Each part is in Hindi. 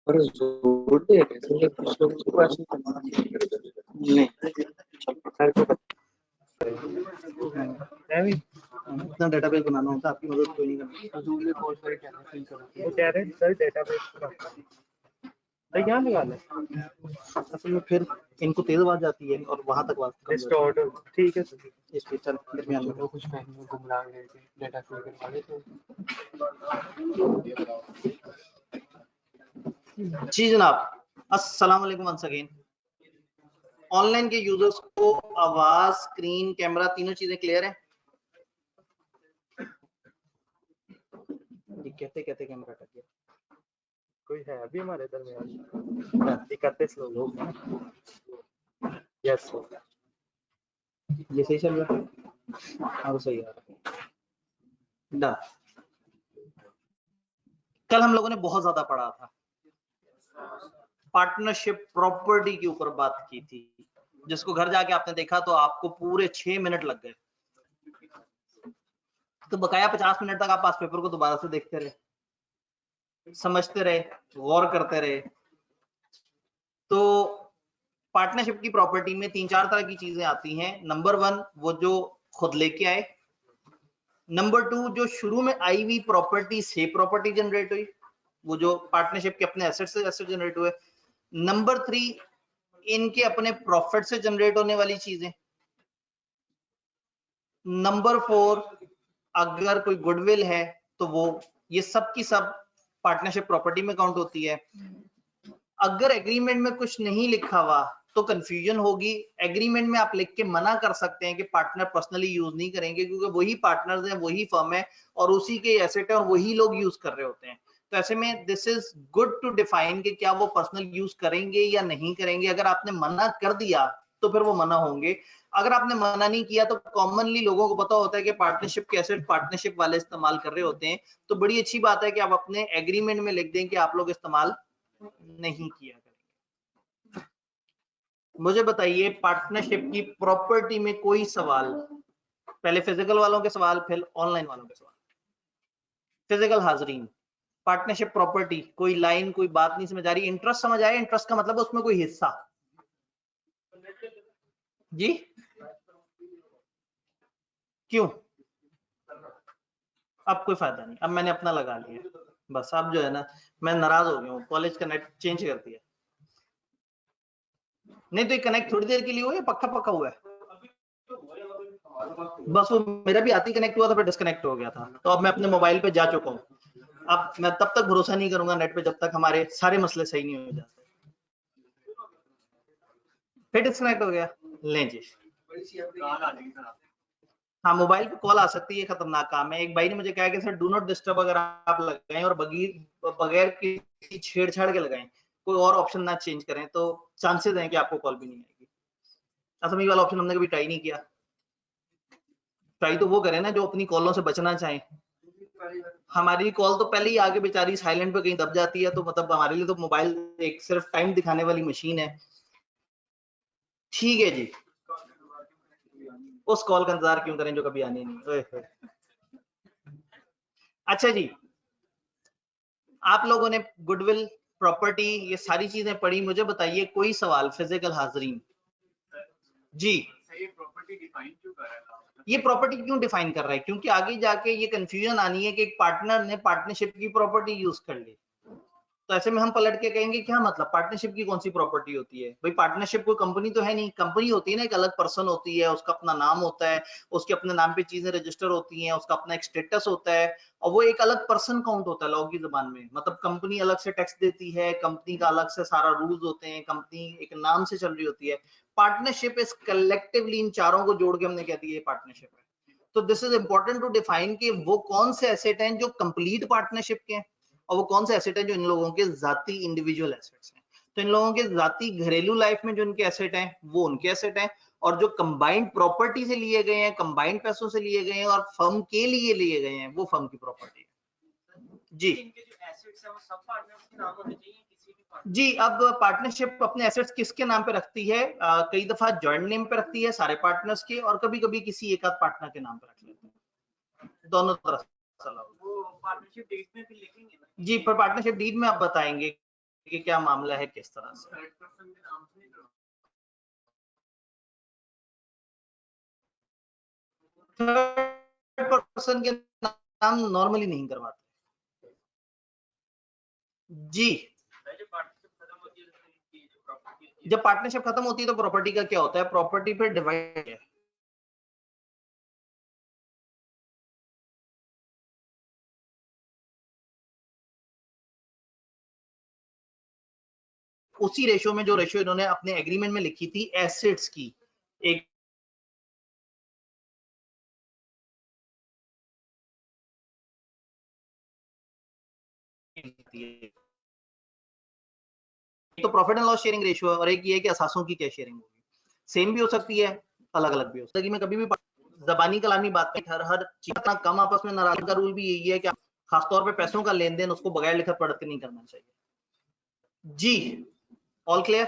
पर जोर दे रहे हैं कुछ लोग उसको ऐसे नहीं इतना डेटाबेस बनाना होता है, आपकी मदद कोई नहीं करता। वो कह रहे हैं सर डेटाबेस तो यहाँ लगा ले असल में फिर इनको तेज आवाज जाती है और वहां तक आवाज कम डिस्टॉर्ट ठीक है सर इसलिए चल दरमियान में कुछ पहले गुमराह गए थे डेटा फिल करवा ले तो जी जनाब, अस्सलाम वालेकुम वंस अगेन। ऑनलाइन के यूजर्स को आवाज, स्क्रीन, कैमरा तीनों चीजें क्लियर है? कहते कहते कैमरा कट गया। कोई है अभी हमारे दरमियान इकतीस लोग यस ये सही चल रहा है? हाँ सही आ रहा है। डन। कल हम लोगों ने बहुत ज्यादा पढ़ा था, पार्टनरशिप प्रॉपर्टी के ऊपर बात की थी, जिसको घर जाके आपने देखा तो आपको पूरे 6 मिनट लग गए। तो बकाया 50 मिनट तक आप पास पेपर को दोबारा से देखते रहे, समझते रहे, गौर करते रहे। तो पार्टनरशिप की प्रॉपर्टी में 3-4 तरह की चीजें आती हैं। नंबर 1 वो जो खुद लेके आए, नंबर 2 जो शुरू में आई हुई प्रॉपर्टी से प्रॉपर्टी जनरेट हुई, वो जो पार्टनरशिप के अपने एसेट से एसेट जनरेट हुए। नंबर 3 इनके अपने प्रॉफिट से जनरेट होने वाली चीजें। नंबर 4 अगर कोई गुडविल है तो वो, ये सब की सब पार्टनरशिप प्रॉपर्टी में काउंट होती है। अगर एग्रीमेंट में कुछ नहीं लिखा हुआ तो कंफ्यूजन होगी। एग्रीमेंट में आप लिख के मना कर सकते हैं कि पार्टनर पर्सनली यूज नहीं करेंगे, क्योंकि वही पार्टनर्स हैं, वही फर्म है और उसी के एसेट है और वही लोग यूज कर रहे होते हैं। तो ऐसे में this is good to define कि क्या वो पर्सनल यूज करेंगे या नहीं करेंगे। अगर आपने मना कर दिया तो फिर वो मना होंगे, अगर आपने मना नहीं किया तो कॉमनली लोगों को पता होता है कि पार्टनरशिप के एसेट पार्टनरशिप वाले इस्तेमाल कर रहे होते हैं। तो बड़ी अच्छी बात है कि आप अपने एग्रीमेंट में लिख दें कि आप लोग इस्तेमाल नहीं किया करेंगे। मुझे बताइए पार्टनरशिप की प्रॉपर्टी में कोई सवाल? पहले फिजिकल वालों के सवाल, फिर ऑनलाइन वालों के सवाल। फिजिकल हाजरीन, पार्टनरशिप प्रॉपर्टी कोई लाइन, कोई बात नहीं समझ आ रही? इंटरेस्ट समझ आया? इंटरेस्ट का मतलब उसमें कोई हिस्सा जी? क्यों? अब कोई फायदा नहीं, अब मैंने अपना लगा लिया बस। अब जो है ना, मैं नाराज हो गया हूँ, कॉलेज का नेट चेंज कर दिया। नहीं तो ये कनेक्ट थोड़ी देर के लिए हुआ या पक्का पक्का हुआ है? बस वो मेरा भी आती कनेक्ट हुआ था, फिर डिस्कनेक्ट हो गया था। तो अब मैं अपने मोबाइल पे जा चुका हूँ। अब मैं तब तक भरोसा नहीं करूंगा नेट पे जब तक हमारे सारे मसले सही नहीं हो जाते। फिर डिस्कनेक्ट हो गया। लें जी, हाँ मोबाइल पे कॉल आ सकती है, खतरनाक काम है। एक भाई ने मुझे कहा कि सर डू नॉट डिस्टर्ब अगर आप लगाएं और बगैर किसी छेड़छाड़ के लगाएं, कोई और ऑप्शन ना चेंज करें, तो चांसेस हैं कि आपको कॉल भी नहीं आएगी। असम ये वाला ऑप्शन हमने कभी ट्राई नहीं किया। ट्राई तो वो करें ना जो अपनी कॉलों से बचना चाहें। हमारी कॉल तो पहले ही आगे बेचारी साइलेंट पे कहीं दब जाती है, तो मतलब हमारे लिए तो मोबाइल एक सिर्फ टाइम दिखाने वाली मशीन है। ठीक है जी, उस कॉल का इंतजार क्यों करें जो कभी आने नहीं। अच्छा जी, आप लोगों ने गुडविल, प्रॉपर्टी, ये सारी चीजें पढ़ी। मुझे बताइए कोई सवाल फिजिकल हाजरीन? जी, ये प्रॉपर्टी क्यों डिफाइन कर रहा है? क्योंकि आगे जाके ये कंफ्यूजन आनी है कि एक पार्टनर ने पार्टनरशिप की प्रॉपर्टी यूज कर ली, तो ऐसे में हम पलट के कहेंगे क्या मतलब पार्टनरशिप की कौन सी प्रॉपर्टी होती है? भाई पार्टनरशिप कोई कंपनी तो है नहीं, कंपनी होती है ना, एक अलग पर्सन होती है, उसका अपना नाम होता है, उसके अपने नाम पे चीजें रजिस्टर होती हैं, उसका अपना एक स्टेटस होता है और वो एक अलग पर्सन काउंट होता है लॉ की जुबान में। मतलब कंपनी अलग से टैक्स देती है, कंपनी का अलग से सारा रूल्स होते हैं, कंपनी एक नाम से चल रही होती है। पार्टनरशिप इज कलेक्टिवली, इन चारों को जोड़ के हमने कह दिया पार्टनरशिप है। तो this is important to define कि वो कौन से एसेट हैं जो कंप्लीट पार्टनरशिप के हैं और वो कौन से एसेट है जो इन लोगों के जाती इंडिविजुअल एसेट्स हैं। तो इन लोगों के जाती घरेलू लाइफ में जो उनके एसेट हैं वो उनके एसेट हैं, और जो कंबाइंड प्रॉपर्टी से लिए गए हैं, कंबाइंड पैसों से लिए गए हैं और फर्म के लिए लिए गए हैं, वो फर्म की प्रॉपर्टी है। जी, जी, अब पार्टनरशिप अपने एसेट्स किसके नाम पे रखती है? कई दफा जॉइंट नेम पे रखती है सारे पार्टनर्स के, और कभी कभी किसी एक आध पार्टनर के नाम पे रख लेते हैं। दोनों तरह से वो पार्टनरशिप डीड में भी लिखेंगे ना? जी, पर पार्टनरशिप डीड में आप बताएंगे कि क्या मामला है, किस तरह से। थर्ड पर्सन के नाम नॉर्मली नहीं करवाते जी। जब पार्टनरशिप खत्म होती है तो प्रॉपर्टी का क्या होता है? प्रॉपर्टी फिर डिवाइड है। उसी रेशियो में जो रेशियो इन्होंने अपने एग्रीमेंट में लिखी थी एसेट्स की, एक तो profit and loss sharing ratio है, और एक ये है कि असासों की क्या शेयरिंग होगी। सेम भी हो सकती है, अलग अलग भी हो सकती है। में कभी भी जबानी कलामी बात नहीं, हर चीज का कम आपस में नाराज का रूल भी यही है कि खासतौर पे पैसों का लेन देन उसको बगैर लिखत पढ़त के नहीं करना चाहिए जी। All clear?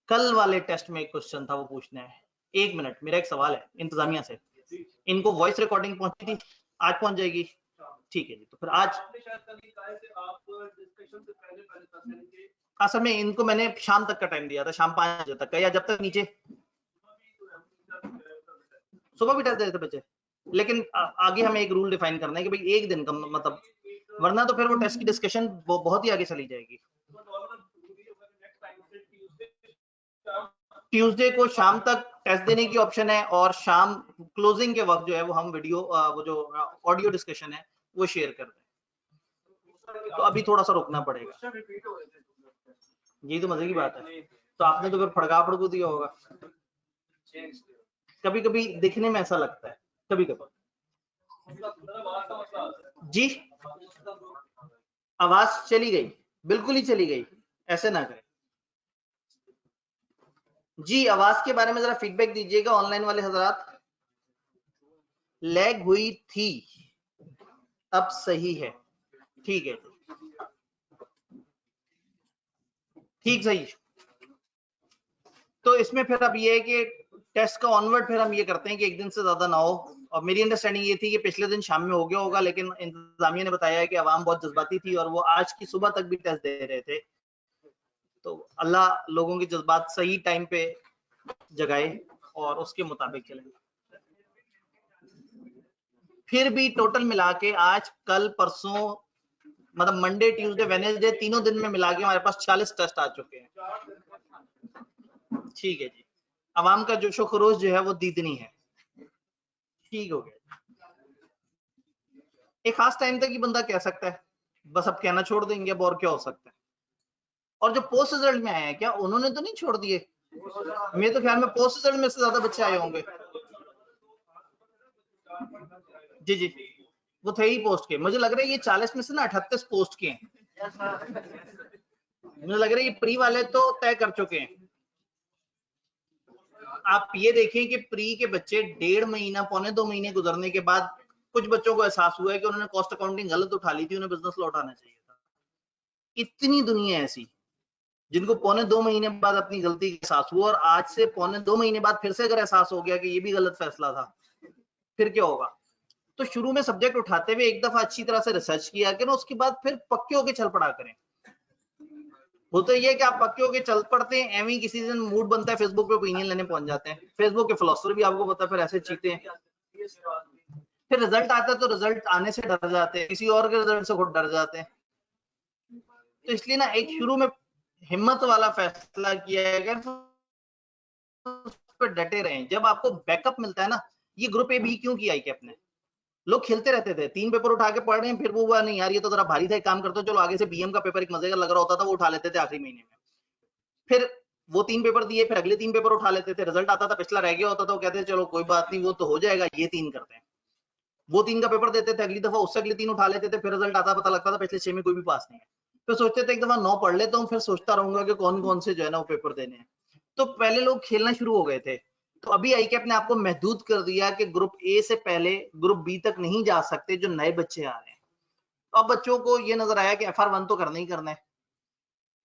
कल वाले टेस्ट में एक क्वेश्चन था, वो पूछना है। एक मिनट, मेरा एक सवाल है इंतजामिया से। इनको वॉइस रिकॉर्डिंग पहुंची थी? आज पहुंच जाएगी? ठीक है जी, तो फिर आज असल में इनको मैंने शाम तक का टाइम दिया था, शाम 5 बजे तक का, या जब तक नीचे सुबह भी टेस्ट देते बच्चे। लेकिन आगे हमें एक रूल डिफाइन करना है कि भाई एक दिन का मतलब, वरना तो फिर वो टेस्ट की डिस्कशन बहुत ही आगे चली जाएगी। ट्यूसडे को शाम तक टेस्ट देने की ऑप्शन है, और शाम क्लोजिंग के वक्त जो है वो हम वीडियो वो जो ऑडियो डिस्कशन है वो शेयर कर दें। तो अभी थोड़ा सा रुकना पड़ेगा। यही तो मजे की बात है। तो आपने तो फिर फड़का फड़कू दिया होगा। कभी कभी दिखने में ऐसा लगता है, कभी कभी जी। आवाज चली गई, बिल्कुल ही चली गई, ऐसे ना करें जी। आवाज के बारे में जरा फीडबैक दीजिएगा ऑनलाइन वाले हजरात। लैग हुई थी, अब सही है, ठीक है, ठीक सही। तो इसमें फिर अब ये है कि टेस्ट का ऑनवर्ड फिर हम ये करते हैं कि एक दिन से ज्यादा ना हो। और मेरी अंडरस्टैंडिंग ये थी कि पिछले दिन शाम में हो गया होगा, लेकिन इंतजामिया ने बताया है कि आवाम बहुत जज्बाती थी और वो आज की सुबह तक भी टेस्ट दे रहे थे। तो अल्लाह लोगों के जज्बात सही टाइम पे जगाए और उसके मुताबिक चले। फिर भी टोटल मिला के आज कल परसों मतलब मंडे ट्यूसडे वेडनेसडे तीनों दिन में मिला के हमारे पास 40 टेस्ट आ चुके हैं। ठीक है जी, आवाम का जोशो खरोश जो है वो दीदनी है। ठीक हो गया। एक खास टाइम तक ही बंदा कह सकता है, बस अब कहना छोड़ देंगे, अब और क्या हो सकता है। और जो पोस्ट रिजल्ट में आए हैं, क्या उन्होंने तो नहीं छोड़ दिए? मेरे तो ख्याल में पोस्ट रिजल्ट में से ज्यादा बच्चे आए होंगे। जी जी, वो थे ही पोस्ट के। मुझे लग रहा है ये 40 में से ना 38 पोस्ट के हैं। मुझे लग रहा है ये प्री वाले तो तय कर चुके हैं। आप ये देखें कि प्री के बच्चे 1.5 महीना पौने 2 महीने गुजरने के बाद कुछ बच्चों को एहसास हुआ है कि उन्होंने कॉस्ट अकाउंटिंग गलत उठा ली थी, उन्हें बिजनेस लौटाना चाहिए था। इतनी दुनिया ऐसी जिनको पौने 2 महीने बाद अपनी गलती का एहसास हुआ, और आज से पौने 2 महीने बाद फिर से अगर एहसास हो गया कि ये भी गलत फैसला था, फिर क्या होगा? तो शुरू में सब्जेक्ट उठाते हुए एक दफा अच्छी तरह से रिसर्च किया करें, उसके बाद फिर पक्के होके चल पड़ा करें। होता ये है कि आप पक्के होके चल पड़ते हैं, एवं किसी दिन मूड बनता है फेसबुक पे ओपिनियन लेने पहुंच जाते हैं। फेसबुक के फिलोसफर भी आपको पता है फिर ऐसे चीते हैं। फिर रिजल्ट आता है तो रिजल्ट आने से डर जाते हैं, किसी और के रिजल्ट से खुद डर जाते हैं। तो इसलिए ना एक शुरू में हिम्मत वाला फैसला किया है, उस पर डटे रहे। जब आपको बैकअप मिलता है ना, ये ग्रुप ए बी क्यों किया है कि अपने लोग खेलते रहते थे, 3 पेपर उठा के पढ़ रहे हैं, फिर वो हुआ नहीं यार ये तो जरा भारी था, एक काम करते चलो आगे से बीएम का पेपर एक मजे का लग रहा होता था वो उठा लेते थे आखिरी महीने में। फिर वो 3 पेपर दिए, फिर अगले 3 पेपर उठा लेते थे, रिजल्ट आता था पिछला रह गया होता था, वो कहते थे चलो कोई बात नहीं वो तो हो जाएगा, ये 3 करते हैं। वो 3 का पेपर देते थे, अगली दफा उससे अगले 3 उठा लेते थे, फिर रिजल्ट आता पता लगता था पिछले 6 में कोई भी पास नहीं है। फिर सोचते थे एक दफा 9 पढ़ लेता हूँ, फिर सोचता रहूंगा कि कौन कौन से जो है ना वो पेपर देने हैं। तो पहले लोग खेलना शुरू हो गए थे। तो अभी आईकैप ने आपको महदूद कर दिया कि ग्रुप ए से पहले ग्रुप बी तक नहीं जा सकते जो नए बच्चे आ रहे हैं। अब बच्चों को ये नजर आया कि FR1 तो करना ही करना है,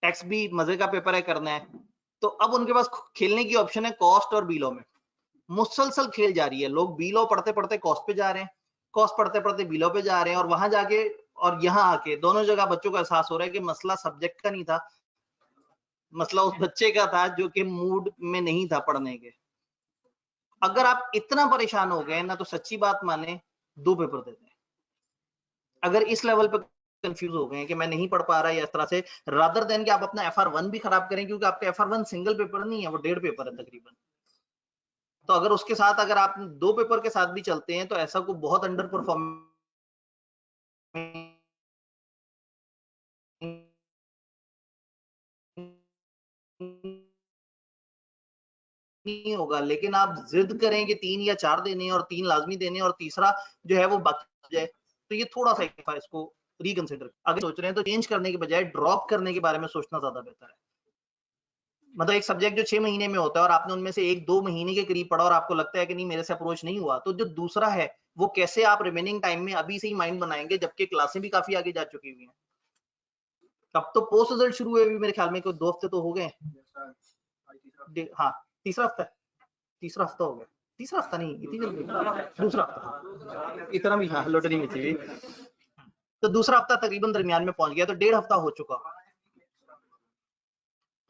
टैक्स भी मजे का पेपर है, करना है, तो अब उनके पास खेलने की ऑप्शन है कॉस्ट और बीलो में। मुसलसल खेल जारी है, लोग बीलो पढ़ते पढ़ते कॉस्ट पे जा रहे हैं, कॉस्ट पढ़ते पढ़ते बीलो पे जा रहे हैं, और वहां जाके और यहाँ आके दोनों जगह बच्चों को एहसास हो रहा है कि मसला सब्जेक्ट का नहीं था, मसला उस बच्चे का था जो कि मूड में नहीं था पढ़ने के। अगर आप इतना परेशान हो गए ना, तो सच्ची बात माने 2 पेपर देते हैं। अगर इस लेवल पे कंफ्यूज हो गए कि मैं नहीं पढ़ पा रहा या इस तरह से, रादर देन कि आप अपना FR1 भी खराब करें, क्योंकि आपका FR1 सिंगल पेपर नहीं है, वो 1.5 पेपर है तकरीबन। तो अगर उसके साथ अगर आप 2 पेपर के साथ भी चलते हैं तो ऐसा को बहुत अंडर परफॉर्म नहीं होगा। लेकिन आप जिद करें कि 3 या 4 देने और 3 लाजमी देने और तीसरा जो है वो बाकी जाए, तो ये थोड़ा सा इसको रिकंसिडर अगर सोच रहे हैं तो चेंज करने के बजाय ड्रॉप करने के बारे में सोचना ज्यादा बेहतर है। मतलब एक सब्जेक्ट जो 6 महीने में होता है और आपने उनमें से 1-2 महीने के करीब पढ़ा और आपको लगता है कि नहीं मेरे से अप्रोच नहीं हुआ, तो जो दूसरा है वो कैसे आप रिमेनिंग टाइम में अभी से ही माइंड बनाएंगे, जबकि क्लासें भी काफी आगे जा चुकी हुई हैं। तब तो पोस्ट रिजल्ट शुरू हुए भी मेरे ख्याल में कोई 2 हफ्ते तो हो गए। हाँ, तीसरा हफ्ता हो गया, तीसरा हफ्ता नहीं, इतनी जल्दी दूसरा हफ्ता, इतना भी हाँ लौटनी में चाहिए, तो दूसरा हफ्ता तकरीबन दरमियान में पहुंच गया, तो 1.5 हफ्ता हो चुका।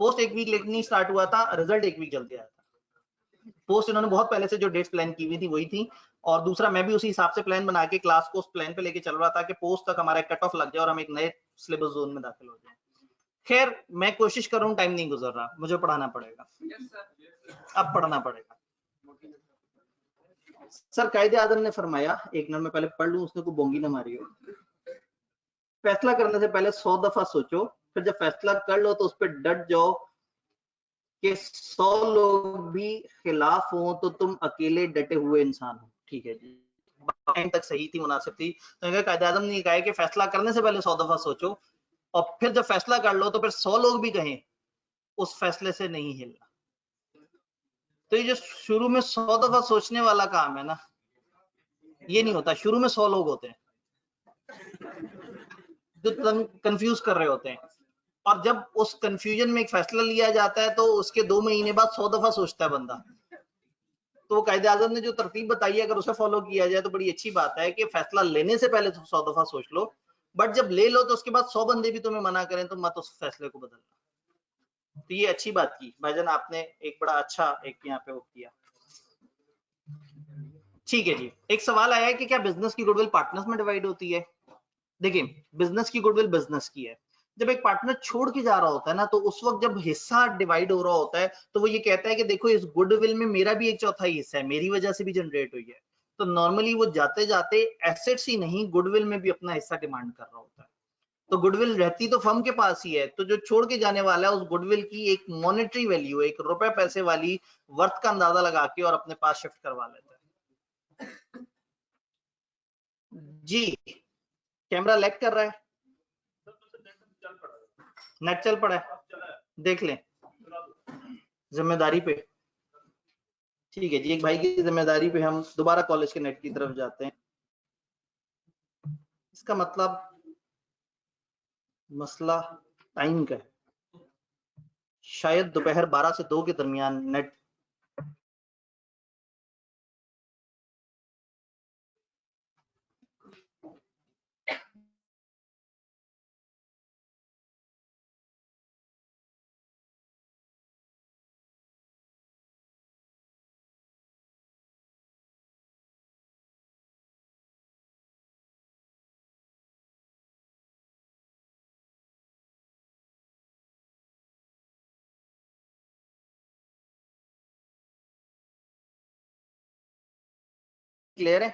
पोस्ट 1 वीक लेट नहीं स्टार्ट हुआ था, रिजल्ट 1 वीक जल्दी आया था। पोस्ट इन्होंने बहुत पहले से जो डेट्स प्लान की हुई थी वही थी, और दूसरा मैं भी उसी हिसाब से प्लान बना के क्लास को उस प्लान पे लेके चल रहा था कि पोस्ट तक हमारा कट ऑफ लग जाए और हम एक नए सिलेबस जोन में दाखिल हो जाए। खैर मैं कोशिश कर रहा हूँ, टाइम नहीं गुजर रहा, मुझे पढ़ाना पड़ेगा, अब पढ़ना पड़ेगा। सर कायदे आजम ने फरमाया, एक मिनट में पहले पढ़ लूं, उसने कोई बोंगी ना मारी हो। फैसला करने से पहले 100 दफा सोचो, फिर जब फैसला कर लो तो उस पर डट जाओ कि 100 लोग भी खिलाफ हो तो तुम अकेले डटे हुए इंसान हो। ठीक है जी, टाइम तक सही थी, मुनासिब थी। तो कायदे आजम ने कहा कि फैसला करने से पहले 100 दफा सोचो, और फिर जब फैसला कर लो तो फिर 100 लोग भी कहें उस फैसले से नहीं हिलना। तो ये जो शुरू में 100 दफा सोचने वाला काम है ना, ये नहीं होता। शुरू में 100 लोग होते हैं जो कंफ्यूज कर रहे होते हैं, और जब उस कंफ्यूजन में एक फैसला लिया जाता है तो उसके 2 महीने बाद 100 दफा सोचता है बंदा। तो कायदे आजम ने जो तरतीब बताई है, अगर उसे फॉलो किया जाए तो बड़ी अच्छी बात है कि फैसला लेने से पहले 100 दफा सोच लो, बट जब ले लो तो उसके बाद 100 बंदे भी तुम्हें मना करें तो मत उस फैसले को बदलना। तो ये अच्छी बात की भाईजान आपने, एक बड़ा अच्छा एक यहाँ पे वो किया। ठीक है जी, एक सवाल आया है कि क्या बिजनेस की गुडविल पार्टनर्स में डिवाइड होती है। देखिए, बिजनेस की गुडविल बिजनेस की है। जब एक पार्टनर छोड़ के जा रहा होता है ना, तो उस वक्त जब हिस्सा डिवाइड हो रहा होता है तो वो ये कहता है कि देखो इस गुडविल में मेरा भी 1/4 हिस्सा है, मेरी वजह से भी जनरेट हुई है। तो नॉर्मली वो जाते जाते एसेट्स ही नहीं, गुडविल में भी अपना हिस्सा डिमांड कर रहा होता है। तो गुडविल रहती तो फर्म के पास ही है, तो जो छोड़ के जाने वाला है उस गुडविल की एक मॉनेटरी वैल्यू, एक रुपए पैसे वाली वर्थ का अंदाजा लगा के और अपने पास शिफ्ट करवा लेता है। जी, कैमरा लैग कर रहा है, नेट चल पड़ा है, देख लें जिम्मेदारी पे। ठीक है जी, एक भाई की जिम्मेदारी पे हम दोबारा कॉलेज के नेट की तरफ जाते हैं। इसका मतलब मसला टाइम का है, शायद दोपहर 12 से 2 के दरमियान नेट क्लियर है।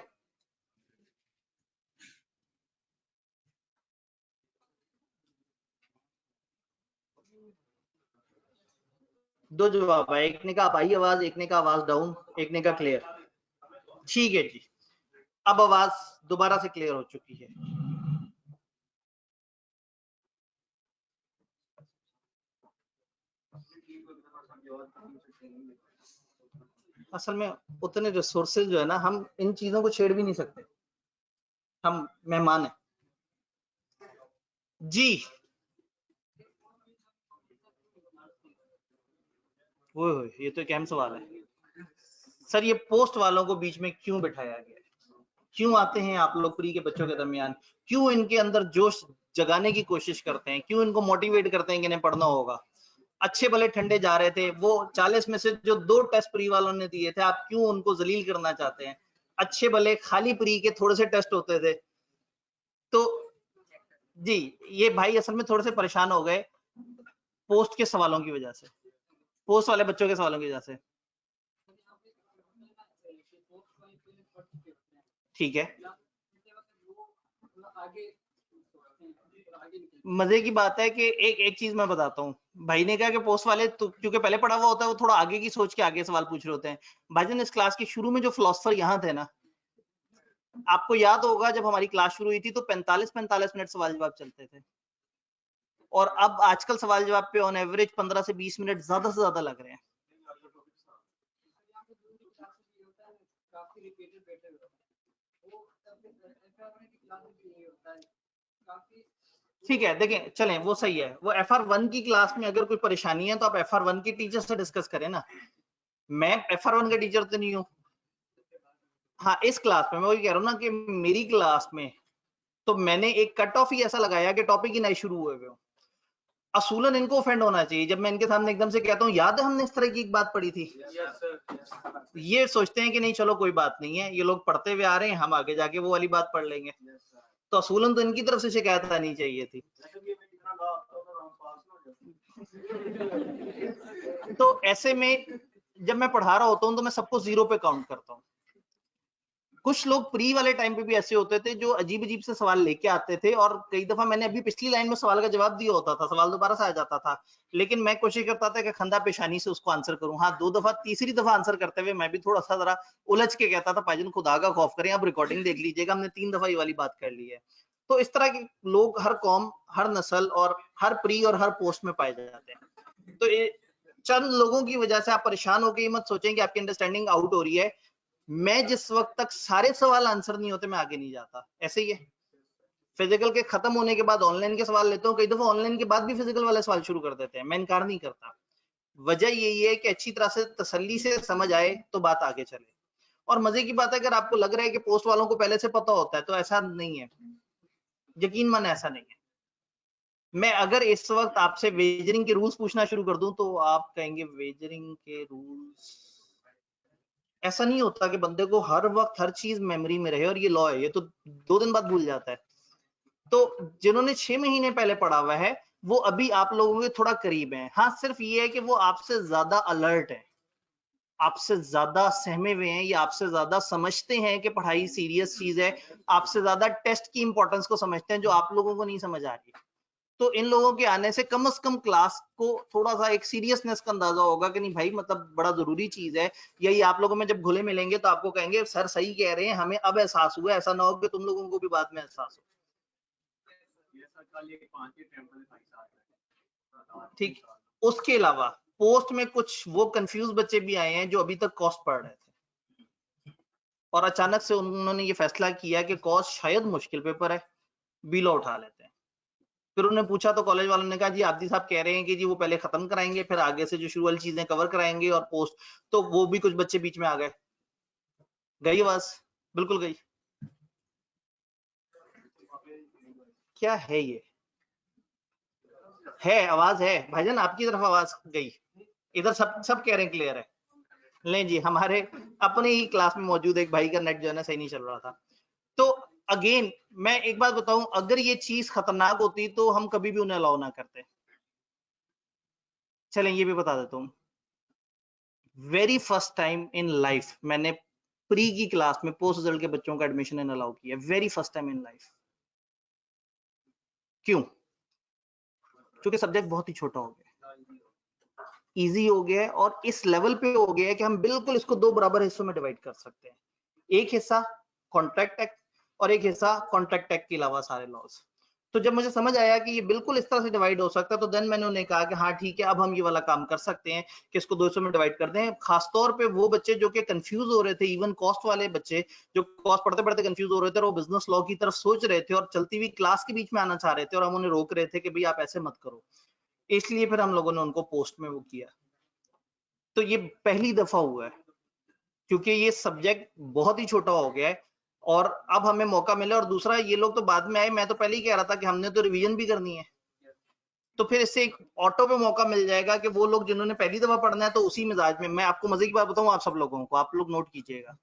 दो जवाब है, एक ने कहा आई आवाज, एक ने कहा आवाज डाउन, एक ने कहा क्लियर। ठीक है जी, अब आवाज दोबारा से क्लियर हो चुकी है। असल में उतने रिसोर्सेज जो है ना, हम इन चीजों को छेड़ भी नहीं सकते, हम मेहमान हैं। जी वो ये तो एक अहम सवाल है सर, ये पोस्ट वालों को बीच में क्यों बिठाया गया है? क्यों आते हैं आप लोग प्री के बच्चों के दरमियान? क्यों इनके अंदर जोश जगाने की कोशिश करते हैं? क्यों इनको मोटिवेट करते हैं कि इन्हें पढ़ना होगा? अच्छे भले ठंडे जा रहे थे, वो 40 में से जो 2 टेस्ट प्री वालों ने दिए थे, आप क्यों उनको जलील करना चाहते हैं? अच्छे भले खाली प्री के थोड़े से टेस्ट होते थे। तो जी, ये भाई असल में थोड़े से परेशान हो गए पोस्ट के सवालों की वजह से, पोस्ट वाले बच्चों के सवालों की वजह से। ठीक है, मजे की बात है कि एक चीज मैं बताता हूँ, भाई ने कहा कि पोस्ट वाले तो क्योंकि पहले पढ़ा हुआ होता है, वो थोड़ा आगे की सोच के आगे सवाल पूछ रहे होते हैं। भाईजान इस क्लास के शुरू में जो फिलोसफर यहाँ थे ना, आपको याद होगा जब हमारी क्लास शुरू हुई थी तो 45-45 मिनट सवाल जवाब चलते थे, और अब आजकल सवाल जवाब पे ऑन एवरेज 15 से 20 मिनट ज्यादा से ज्यादा लग रहे हैं। ठीक है, देखें चलें, वो सही है। वो FR1 की क्लास में अगर कोई परेशानी है तो आप FR1 की टीचर से डिस्कस करें ना, मैं FR1 का टीचर तो नहीं हूँ। हाँ, इस क्लास में मैं वही कह रहा हूँ ना कि मेरी क्लास में तो मैंने एक कट ऑफ ही ऐसा लगाया कि टॉपिक ही नए शुरू हुए हुए हो। असूलन इनको ऑफेंड होना चाहिए जब मैं इनके सामने एकदम से कहता हूँ याद है हमने इस तरह की एक बात पढ़ी थी। ये सोचते हैं कि नहीं चलो कोई बात नहीं है, ये लोग पढ़ते हुए आ रहे हैं, हम आगे जाके वो वाली बात पढ़ लेंगे। तो असूलन तो इनकी तरफ से शिकायत आनी चाहिए थी। तो ऐसे में जब मैं पढ़ा रहा होता हूँ तो मैं सबको 0 पे काउंट करता हूँ। कुछ लोग प्री वाले टाइम पे भी ऐसे होते थे जो अजीब अजीब से सवाल लेके आते थे, और कई दफा मैंने अभी पिछली लाइन में सवाल का जवाब दिया होता था, सवाल दोबारा से आ जाता था, लेकिन मैं कोशिश करता था कि खंदा पेशानी से उसको आंसर करूं। हाँ, 2 दफा तीसरी दफा आंसर करते हुए मैं भी थोड़ा सा जरा उलझ के कहता था, भाईजान खुदा का खौफ करें, आप रिकॉर्डिंग देख लीजिएगा, हमने 3 दफा ये वाली बात कर ली है। तो इस तरह के लोग हर कौम, हर नस्ल और हर प्री और हर पोस्ट में पाए जाते हैं। तो चंद लोगों की वजह से आप परेशान होकर ये मत सोचें कि आपकी अंडरस्टैंडिंग आउट हो रही है। मैं जिस वक्त तक सारे सवाल आंसर नहीं होते मैं आगे नहीं जाता। ऐसे ही है, फिजिकल के खत्म होने के बाद ऑनलाइन के सवाल लेता हूँ, कई दफा ऑनलाइन के बाद भी फिजिकल वाले सवाल शुरू कर देते हैं, मैं इनकार नहीं करता। वजह यही है कि अच्छी तरह से तसल्ली से समझ आए तो बात आगे चले। और मजे की बात है, अगर आपको लग रहा है कि पोस्ट वालों को पहले से पता होता है तो ऐसा नहीं है, यकीन मन ऐसा नहीं है। मैं अगर इस वक्त आपसे वेजरिंग के रूल्स पूछना शुरू कर दूं तो आप कहेंगे वेजरिंग के रूल्स? ऐसा नहीं होता कि बंदे को हर वक्त हर चीज मेमोरी में रहे, और ये लॉ है, ये तो 2 दिन बाद भूल जाता है। तो जिन्होंने 6 महीने पहले पढ़ा हुआ है वो अभी आप लोगों के थोड़ा करीब हैं। हाँ, सिर्फ ये है कि वो आपसे ज्यादा अलर्ट है, आपसे ज्यादा सहमे हुए हैं, या आपसे ज्यादा समझते हैं कि पढ़ाई सीरियस चीज है, आपसे ज्यादा टेस्ट की इंपॉर्टेंस को समझते हैं जो आप लोगों को नहीं समझ आ रही। तो इन लोगों के आने से कम क्लास को थोड़ा सा एक सीरियसनेस का अंदाजा होगा कि नहीं भाई, मतलब बड़ा जरूरी चीज है। यही आप लोगों में जब घुले मिलेंगे तो आपको कहेंगे सर सही कह रहे हैं, हमें अब एहसास हुआ, ऐसा ना हो कि तुम लोगों को भी बाद में एहसास हो। ठीक, उसके अलावा पोस्ट में कुछ वो कंफ्यूज बच्चे भी आए हैं जो अभी तक कॉस्ट पढ़ रहे थे, और अचानक से उन्होंने ये फैसला किया कि कॉस्ट शायद मुश्किल पेपर है, बीलो उठा लेते हैं। फिर उन्होंने पूछा तो कॉलेज वालों ने कहा जी आब्दी साहब कह रहे हैं कि जी वो पहले खत्म कराएंगे, फिर आगे से जो शुरू वाली चीजें कवर कराएंगे, और पोस्ट तो वो भी कुछ बच्चे बीच में आ गए। गई आवाज? बिल्कुल गई। क्या है ये? है आवाज है भाईजान, आपकी तरफ आवाज गई, इधर सब सब कह रहे हैं क्लियर है। नहीं जी, हमारे अपने ही क्लास में मौजूद एक भाई का नेट जो है ना सही नहीं चल रहा था। तो अगेन मैं एक बात बताऊं, अगर ये चीज खतरनाक होती तो हम कभी भी उन्हें अलाउ ना करते। चलें ये भी बता देता हूं, very first time in life मैंने प्री की क्लास में पोस्ट रिजल्ट के बच्चों का एडमिशन इन अलाउ किया, very first time in life. क्यों? क्योंकि सब्जेक्ट बहुत ही छोटा हो गया, इजी हो गया है, और इस लेवल पे हो गया है कि हम बिल्कुल इसको 2 बराबर हिस्सों में डिवाइड कर सकते हैं। एक हिस्सा कॉन्ट्रैक्ट एक्ट और एक हिस्सा कॉन्ट्रैक्ट एक्ट के अलावा सारे लॉज। तो जब मुझे समझ आया कि ये बिल्कुल इस तरह से डिवाइड हो सकता है, तो देन मैंने उन्हें कहा कि हाँ ठीक है, अब हम ये वाला काम कर सकते हैं कि इसको 200 में डिवाइड कर दें। खासतौर पे वो बच्चे जो कि कंफ्यूज हो रहे थे, इवन कॉस्ट वाले बच्चे जो कॉस्ट पढ़ते पढ़ते कंफ्यूज हो रहे थे और वो बिजनेस लॉ की तरफ सोच रहे थे और चलती हुई क्लास के बीच में आना चाह रहे थे, और हम उन्हें रोक रहे थे कि भाई आप ऐसे मत करो। इसलिए फिर हम लोगों ने उनको पोस्ट में वो किया। तो ये पहली दफा हुआ है, क्योंकि ये सब्जेक्ट बहुत ही छोटा हो गया है और अब हमें मौका मिला। और दूसरा, ये लोग तो बाद में आए, मैं तो पहले ही कह रहा था कि हमने तो रिवीजन भी करनी है, तो फिर इससे एक ऑटो पे मौका मिल जाएगा कि वो लोग जिन्होंने पहली दफा पढ़ना है तो उसी मिजाज में। मैं आपको मजे की बात बताऊं, आप सब लोगों को, आप लोग नोट कीजिएगा,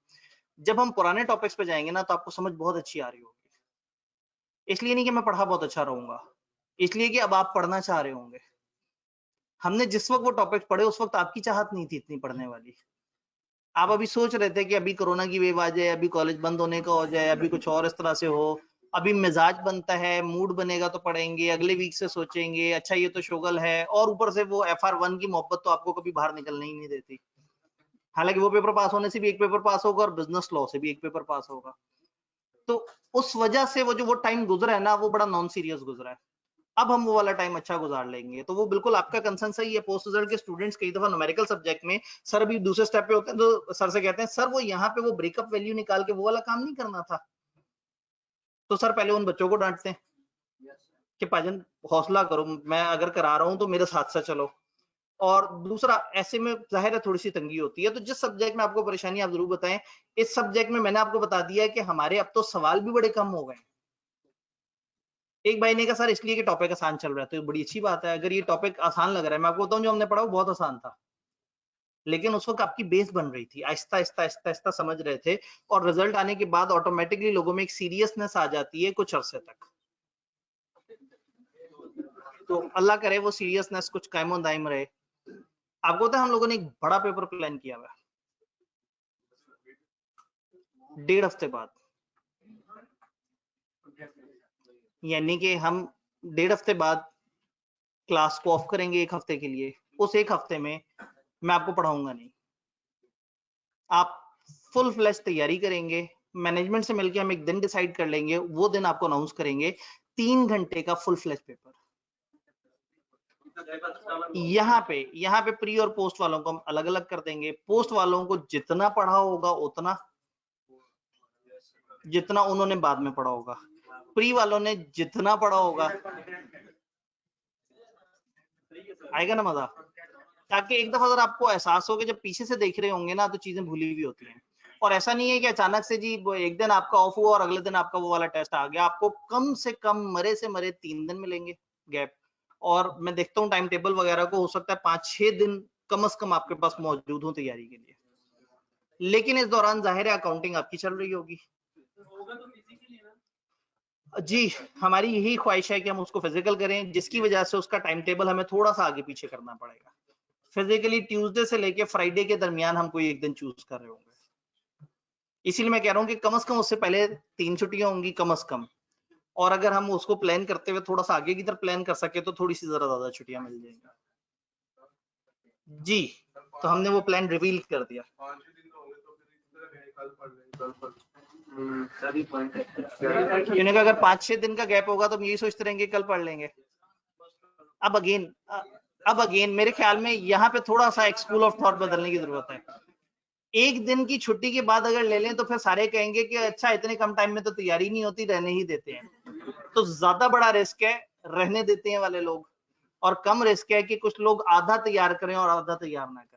जब हम पुराने टॉपिक्स पे जाएंगे ना तो आपको समझ बहुत अच्छी आ रही होगी। इसलिए नहीं कि मैं पढ़ा बहुत अच्छा रहूंगा, इसलिए कि अब आप पढ़ना चाह रहे होंगे। हमने जिस वक्त वो टॉपिक पढ़े उस वक्त आपकी चाहत नहीं थी इतनी पढ़ने वाली। आप अभी सोच रहे थे कि अभी कोरोना की वेव आ जाए, अभी कॉलेज बंद होने का हो जाए, अभी कुछ और इस तरह से हो, अभी मिजाज बनता है, मूड बनेगा तो पढ़ेंगे, अगले वीक से सोचेंगे, अच्छा ये तो शुगल है। और ऊपर से वो FR1 की मोहब्बत तो आपको कभी बाहर निकलने ही नहीं देती। हालांकि वो पेपर पास होने से भी एक पेपर पास होगा और बिजनेस लॉ से भी एक पेपर पास होगा। तो उस वजह से वो टाइम गुजरा है ना, वो बड़ा नॉन सीरियस गुजरा है। अब हम वो वाला टाइम अच्छा गुजार लेंगे। तो वो बिल्कुल आपका कंसर्न सही है। पोस्ट रिजल्ट के स्टूडेंट्स कई दफा न्यूमेरिकल सब्जेक्ट में सर अभी दूसरे स्टेप पे होते हैं तो सर से कहते हैं सर वो यहाँ पे वो ब्रेकअप वैल्यू निकाल के वो वाला काम नहीं करना था। तो सर पहले उन बच्चों को डांटते हैं कि पाजन हौसला करो, मैं अगर करा रहा हूं तो मेरे साथ साथ चलो। और दूसरा, ऐसे में जाहिर है थोड़ी सी तंगी होती है। तो जिस सब्जेक्ट में आपको परेशानी आप जरूर बताएं। इस सब्जेक्ट में मैंने आपको बता दिया है कि हमारे अब तो सवाल भी बड़े कम हो गए। एक भाई ने कहा सर इसलिए कि टॉपिक आसान चल रहा है, तो बड़ी अच्छी बात है। अगर ये टॉपिक आसान लग रहा है, मैं आपको बताऊं जो हमने पढ़ा वो बहुत आसान था, लेकिन उस वक्त आपकी बेस बन रही थी, आहिस्ता आहिस्ता आहिस्ता आहिस्ता समझ रहे थे। और रिजल्ट आने के बाद ऑटोमेटिकली लोगों में एक सीरियसनेस आ जाती है कुछ अरसे तक। तो अल्लाह करे वो सीरियसनेस कुछ कायम दायम रहे। आपको पता है हम लोगों ने एक बड़ा पेपर प्लान किया हुआ है 1.5 हफ्ते बाद। यानी कि हम 1.5 हफ्ते बाद क्लास को ऑफ करेंगे 1 हफ्ते के लिए। उस 1 हफ्ते में मैं आपको पढ़ाऊंगा नहीं, आप फुल फ्लैश तैयारी करेंगे। मैनेजमेंट से मिलकर हम एक दिन डिसाइड कर लेंगे, वो दिन आपको अनाउंस करेंगे। 3 घंटे का फुल फ्लैश पेपर। यहाँ पे प्री और पोस्ट वालों को हम अलग अलग कर देंगे। पोस्ट वालों को जितना पढ़ा होगा उतना, जितना उन्होंने बाद में पढ़ा होगा। प्री वालों ने जितना पढ़ा होगा, आएगा ना मजा। ताकि एक दफा अगर आपको एहसास हो कि जब पीछे से देख रहे होंगे ना तो चीजें भूली हुई होती हैं। और ऐसा नहीं है कि अचानक से जी एक दिन आपका ऑफ हुआ और अगले दिन आपका वो वाला टेस्ट आ गया। आपको कम से कम मरे से मरे 3 दिन मिलेंगे गैप। और मैं देखता हूँ टाइम टेबल वगैरह को, हो सकता है 5-6 दिन कम से कम आपके पास मौजूद हो तैयारी के लिए। लेकिन इस दौरान जाहिर है अकाउंटिंग आपकी चल रही होगी जी। हमारी यही ख्वाहिश है कि हम उसको फिजिकल करें, जिसकी वजह से उसका टाइम टेबल हमें थोड़ा सा आगे पीछे करना पड़ेगा। फिजिकली ट्यूसडे से लेके फ्राइडे के दरमियान हम कोई एक दिन चूज कर रहे होंगे। इसीलिए मैं कह रहा हूँ कि कम से कम उससे पहले 3 छुट्टियां होंगी कम से कम। और अगर हम उसको प्लान करते हुए थोड़ा सा आगे की तरफ प्लान कर सके तो थोड़ी सी जरा ज्यादा छुट्टियां मिल जाएंगी जी। तो हमने वो प्लान रिवील कर दिया। यानी कि अगर 5-6 दिन का गैप होगा तो हम यही सोचते रहेंगे कल पढ़ लेंगे। अब अगेन मेरे ख्याल में यहाँ पे थोड़ा सा एक स्कूल ऑफ थॉट बदलने की जरूरत है। एक दिन की छुट्टी के बाद अगर ले लें तो फिर सारे कहेंगे कि अच्छा इतने कम टाइम में तो तैयारी नहीं होती, रहने ही देते हैं। तो ज्यादा बड़ा रिस्क है रहने देते हैं वाले लोग, और कम रिस्क है कि कुछ लोग आधा तैयार करें और आधा तैयार ना करें।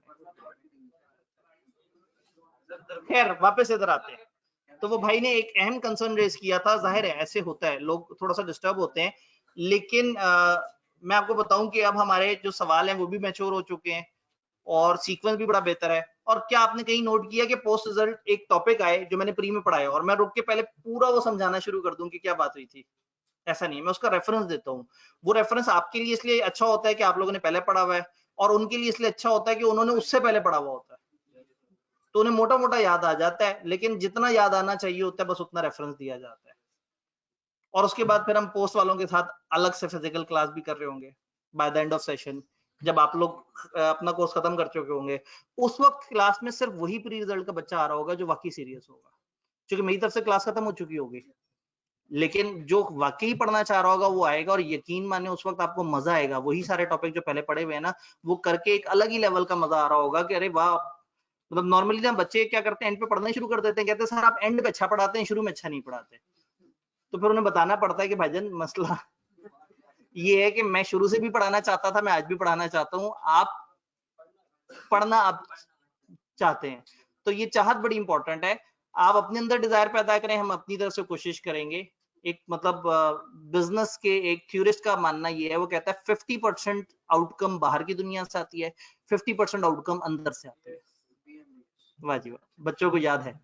खैर वापस इधर आते हैं। तो वो भाई ने एक अहम कंसर्न रेज किया था। जाहिर है ऐसे होता है, लोग थोड़ा सा डिस्टर्ब होते हैं, लेकिन मैं आपको बताऊं कि अब हमारे जो सवाल हैं वो भी मैच्योर हो चुके हैं और सीक्वेंस भी बड़ा बेहतर है। और क्या आपने कहीं नोट किया कि पोस्ट रिजल्ट एक टॉपिक आए जो मैंने प्री में पढ़ाया और मैं रुक के पहले पूरा वो समझाना शुरू कर दूं कि क्या बात हुई थी? ऐसा नहीं है, मैं उसका रेफरेंस देता हूँ। वो रेफरेंस आपके लिए इसलिए अच्छा होता है कि आप लोगों ने पहले पढ़ा हुआ है, और उनके लिए इसलिए अच्छा होता है कि उन्होंने उससे पहले पढ़ा हुआ होता है, तो उन्हें मोटा मोटा याद आ जाता है। लेकिन जितना याद आना चाहिए होता है बस उतना रेफरेंस दिया जाता है। और उसके बाद फिर हम पोस्ट वालों के साथ अलग से फिजिकल क्लास भी कर रहे होंगे by the end of session, जब आप लोग अपना कोर्स खत्म कर चुके होंगे। उस वक्त क्लास में सिर्फ वही प्री रिजल्ट का बच्चा आ रहा होगा जो वाकई सीरियस होगा, क्योंकि मेरी तरफ से क्लास खत्म हो चुकी होगी। लेकिन जो वाकई पढ़ना चाह रहा होगा वो आएगा, और यकीन माने उस वक्त आपको मजा आएगा। वही सारे टॉपिक जो पहले पढ़े हुए हैं ना, वो करके एक अलग ही लेवल का मजा आ रहा होगा कि अरे वाह। मतलब नॉर्मली ना बच्चे क्या करते हैं, एंड पे पढ़ना ही शुरू कर देते हैं, कहते हैं सर आप एंड पे अच्छा पढ़ाते हैं, शुरू में अच्छा नहीं पढ़ाते। तो फिर उन्हें बताना पड़ता है कि भाईजान मसला ये है कि मैं शुरू से भी पढ़ाना चाहता था, मैं आज भी पढ़ाना चाहता हूँ, आप पढ़ना आप चाहते हैं। तो ये चाहत बड़ी इंपॉर्टेंट है। आप अपने अंदर डिजायर पैदा करें, हम अपनी तरफ से कोशिश करेंगे। एक मतलब बिजनेस के एक थ्योरिस्ट का मानना ये है, वो कहता है 50% आउटकम बाहर की दुनिया से आती है, 50% आउटकम अंदर से आते हैं। वाह जी वाह, बच्चों को याद है।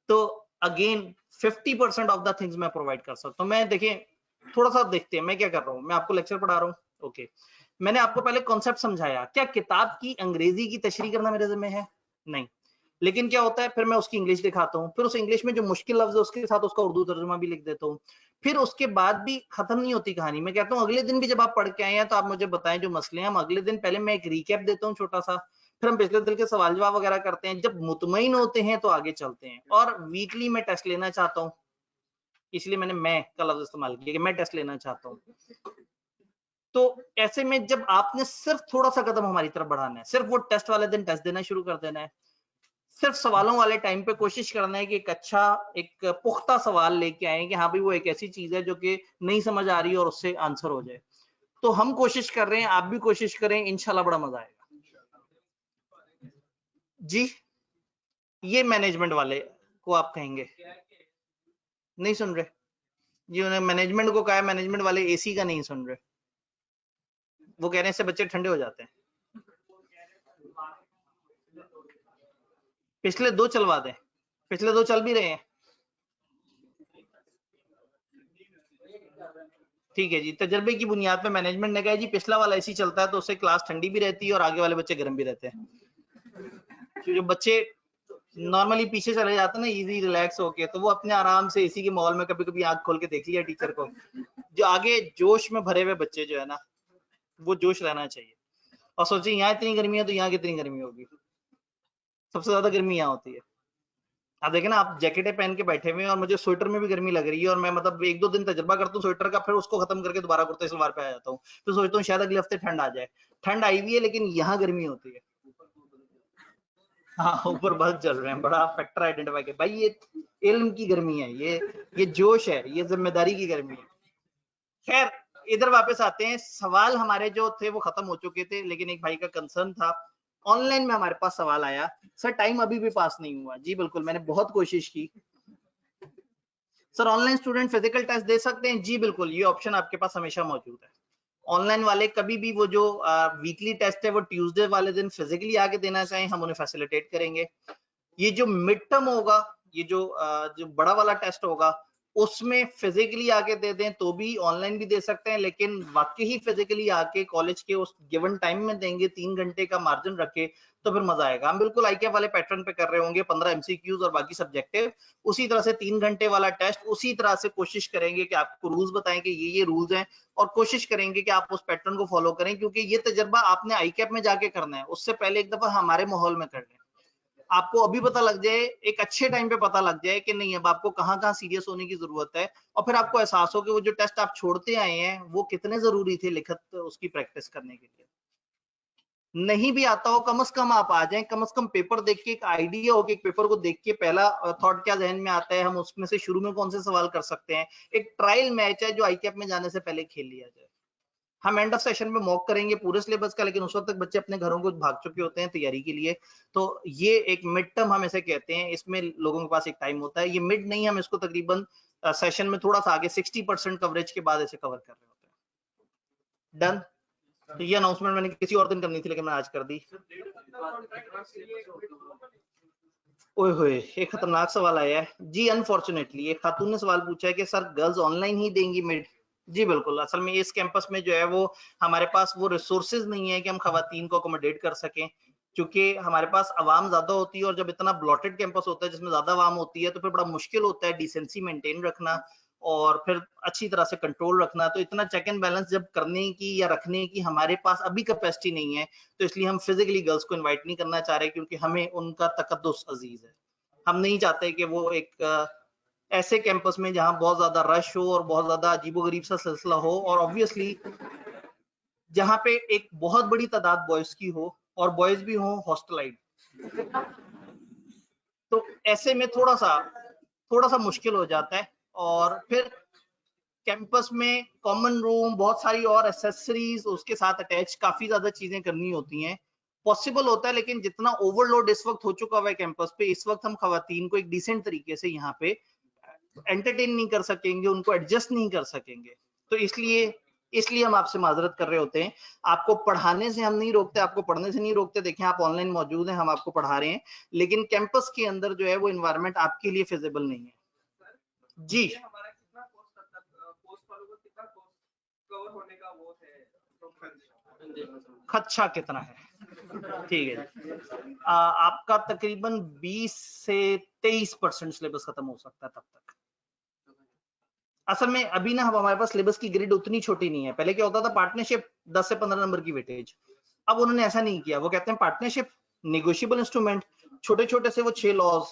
तो अगेन 50% ऑफ द थिंग्स मैं प्रोवाइड कर सकता हूँ। मैं देखिए थोड़ा सा देखते हैं मैं क्या कर रहा हूँ। मैं आपको लेक्चर पढ़ा रहा हूँ, ओके। मैंने आपको पहले कॉन्सेप्ट समझाया। क्या किताब की अंग्रेजी की तशरीह करना मेरे ज़िम्मे है? नहीं। लेकिन क्या होता है, फिर मैं उसकी इंग्लिश दिखाता हूँ, फिर उस इंग्लिश में जो मुश्किल लफ्ज है उसके साथ उसका उर्दू तर्जुमा भी लिख देता हूँ। फिर उसके बाद भी खत्म नहीं होती कहानी। मैं कहता हूँ अगले दिन भी जब आप पढ़ के आए हैं तो आप मुझे बताएं जो मसले हैं। हम अगले दिन पहले मैं एक रिकैप देता हूँ छोटा सा, फिर हम पिछले दिन के सवाल जवाब वगैरह करते हैं। जब मुतमईन होते हैं तो आगे चलते हैं। और वीकली मैं टेस्ट लेना चाहता हूँ, इसलिए मैंने मैं का लफ्ज इस्तेमाल किया कि मैं टेस्ट लेना चाहता हूँ। तो ऐसे में जब आपने सिर्फ थोड़ा सा कदम हमारी तरफ बढ़ाना है, सिर्फ वो टेस्ट वाले दिन टेस्ट देना शुरू कर देना है, सिर्फ सवालों वाले टाइम पे कोशिश करना है कि एक अच्छा एक पुख्ता सवाल लेके आए कि हाँ भाई वो एक ऐसी चीज है जो कि नहीं समझ आ रही है और उससे आंसर हो जाए। तो हम कोशिश कर रहे हैं, आप भी कोशिश करें, इंशाल्लाह बड़ा मजा आएगा। जी ये मैनेजमेंट वाले को आप कहेंगे नहीं सुन रहे जी, उन्हें मैनेजमेंट को कहा है, मैनेजमेंट वाले एसी का नहीं सुन रहे। वो कह रहे हैं इससे बच्चे ठंडे हो जाते हैं। पिछले दो चलवा दें, पिछले दो चल भी रहे हैं। ठीक है जी, तजर्बे की बुनियाद पे मैनेजमेंट ने कहा जी पिछला वाला एसी चलता है तो उससे क्लास ठंडी भी रहती है और आगे वाले बच्चे गर्म भी रहते हैं। जो बच्चे नॉर्मली पीछे चले जाते हैं ना इजी रिलैक्स होके, तो वो अपने आराम से एसी के माहौल में कभी कभी आंख खोल के देख लिया टीचर को। जो आगे जोश में भरे हुए बच्चे जो है ना, वो जोश रहना चाहिए। और सोचिए यहाँ इतनी गर्मी है तो यहाँ कितनी गर्मी होगी। सबसे ज्यादा गर्मी यहाँ होती है। आप देखें ना, आप जैकेटें पहन के बैठे हुए हैं और मुझे स्वेटर में भी गर्मी लग रही है, और मैं मतलब एक दो दिन तजर्बा करता हूँ स्वेटर का, फिर उसको खत्म करके दोबारा कुर्ते सलवार पे आ जाता हूँ। फिर सोचता हूँ शायद अगले हफ्ते ठंड आ जाए। ठंड आई हुई है लेकिन यहाँ गर्मी होती है। हाँ ऊपर बल्ब चल रहे हैं, बड़ा फैक्टर आइडेंटिफाई किया भाई। ये इल्म की गर्मी है, ये जोश है, ये जिम्मेदारी की गर्मी है। खैर इधर वापस आते हैं। सवाल हमारे जो थे वो खत्म हो चुके थे, लेकिन एक भाई का कंसर्न था। ऑनलाइन में हमारे पास सवाल आया, सर टाइम अभी भी पास नहीं हुआ। जी बिल्कुल, मैंने बहुत कोशिश की। Sir online student physical test दे सकते हैं? जी बिल्कुल, ये ऑप्शन आपके पास हमेशा मौजूद है। ऑनलाइन वाले कभी भी वो जो वीकली टेस्ट है वो ट्यूसडे वाले दिन फिजिकली आके देना चाहें, हम उन्हें फैसिलिटेट करेंगे। ये जो मिड टर्म होगा, ये जो बड़ा वाला टेस्ट होगा, उसमें फिजिकली आके दे दें तो भी, ऑनलाइन भी दे सकते हैं, लेकिन वाकई ही फिजिकली आके कॉलेज के उस गिवन टाइम में देंगे, 3 घंटे का मार्जिन रखे, तो फिर मजा आएगा। हम बिल्कुल आईकेएफ वाले पैटर्न पे कर रहे होंगे, 15 एमसीक्यूज और बाकी सब्जेक्टिव, उसी तरह से 3 घंटे वाला टेस्ट, उसी तरह से कोशिश करेंगे कि आपको रूल्स बताएं कि ये रूल्स हैं, और कोशिश करेंगे कि आप उस पैटर्न को फॉलो करें, क्योंकि ये तजर्बा आपने आईकेएफ में जाके करना है, उससे पहले एक दफा हमारे माहौल में कर लें। आपको अभी पता लग जाए, एक अच्छे टाइम पे पता लग जाए कि नहीं अब आपको कहाँ सीरियस होने की जरूरत है, और फिर आपको एहसास हो कि वो जो टेस्ट आप छोड़ते आए हैं वो कितने जरूरी थे लिखत उसकी प्रैक्टिस करने के लिए। नहीं भी आता हो, कम से कम आप आ जाएं, कम से कम पेपर देख के एक आइडिया हो कि एक पेपर को देख के पहला थॉट क्या जहन में आता है, हम उसमें से शुरू में कौन से सवाल कर सकते हैं। एक ट्रायल मैच है जो आईकेएफ में जाने से पहले खेल लिया जाए। हम एंड ऑफ सेशन में मॉक करेंगे पूरे सिलेबस का, लेकिन उस वक्त तक बच्चे अपने घरों को भाग चुके होते हैं तैयारी के लिए। तो ये एक मिड टर्म हम इसे कहते हैं, इसमें लोगों के पास एक टाइम होता है। ये मिड नहीं, हम इसको तकरीबन सेशन में थोड़ा सा आगे 60% कवरेज के बाद इसे कवर कर रहे होते हैं। डन। तो ये अनाउंसमेंट मैंने किसी और दिन करनी थी लेकिन मैं आज कर दी। ओए होए, एक खतरनाक सवाल आया है जी। अनफॉर्चुनेटली एक खातून ने सवाल पूछा है कि सर गर्ल्स ऑनलाइन ही देंगी मिड। जी बिल्कुल, असल में इस कैंपस में जो है वो हमारे पास वो रिसोर्सेज नहीं है कि हम खवातीन को अकोमोडेट कर सकें, क्योंकि हमारे पास आवाम ज्यादा होती है, और जब इतना ब्लॉटेड कैंपस होता है जिसमें ज्यादा आवाम होती है तो फिर बड़ा मुश्किल होता है डिसेंसी मेंटेन रखना और फिर अच्छी तरह से कंट्रोल रखना। तो इतना चेक एंड बैलेंस जब करने की या रखने की हमारे पास अभी कैपेसिटी नहीं है, तो इसलिए हम फिजिकली गर्ल्स को इन्वाइट नहीं करना चाह रहे, क्योंकि हमें उनका तकद्दुस अजीज है। हम नहीं चाहते कि वो एक ऐसे कैंपस में जहां बहुत ज्यादा रश हो और बहुत ज्यादा अजीबोगरीब सा सिलसिला हो, और ऑब्वियसली जहां पे एक बहुत बड़ी तादाद बॉयज की हो और बॉयज भी हो हॉस्टलाइज, तो ऐसे में थोड़ा सा मुश्किल हो जाता है। और फिर कैंपस में कॉमन रूम, बहुत सारी और एसेसरीज उसके साथ अटैच, काफी ज्यादा चीजें करनी होती हैं। पॉसिबल होता है, लेकिन जितना ओवरलोड इस वक्त हो चुका हुआ है कैंपस पे, इस वक्त हम खवातीन को एक डिसेंट तरीके से यहाँ पे एंटरटेन नहीं कर सकेंगे, उनको एडजस्ट नहीं कर सकेंगे। तो इसलिए हम आपसे माजरत कर रहे होते हैं। आपको पढ़ाने से हम नहीं रोकते, आपको पढ़ने से नहीं रोकते। देखें, आप ऑनलाइन मौजूद हैं, हम आपको पढ़ा रहे हैं, लेकिन कैंपस के अंदर जो है वो एनवायरनमेंट आपके लिए फिजिबल नहीं है। जी, खर्चा कितना है? ठीक है, आपका तकरीबन 20 से 23% सिलेबस खत्म हो सकता है तब तक। असल में अभी ना हमारे पास सिलेबस की ग्रिड उतनी छोटी नहीं है। पहले क्या होता था, पार्टनरशिप 10 से 15 नंबर की वेटेज। अब उन्होंने ऐसा नहीं किया, वो कहते हैं पार्टनरशिप नेगोशिएबल इंस्ट्रूमेंट, छोटे छोटे से वो 6 लॉज,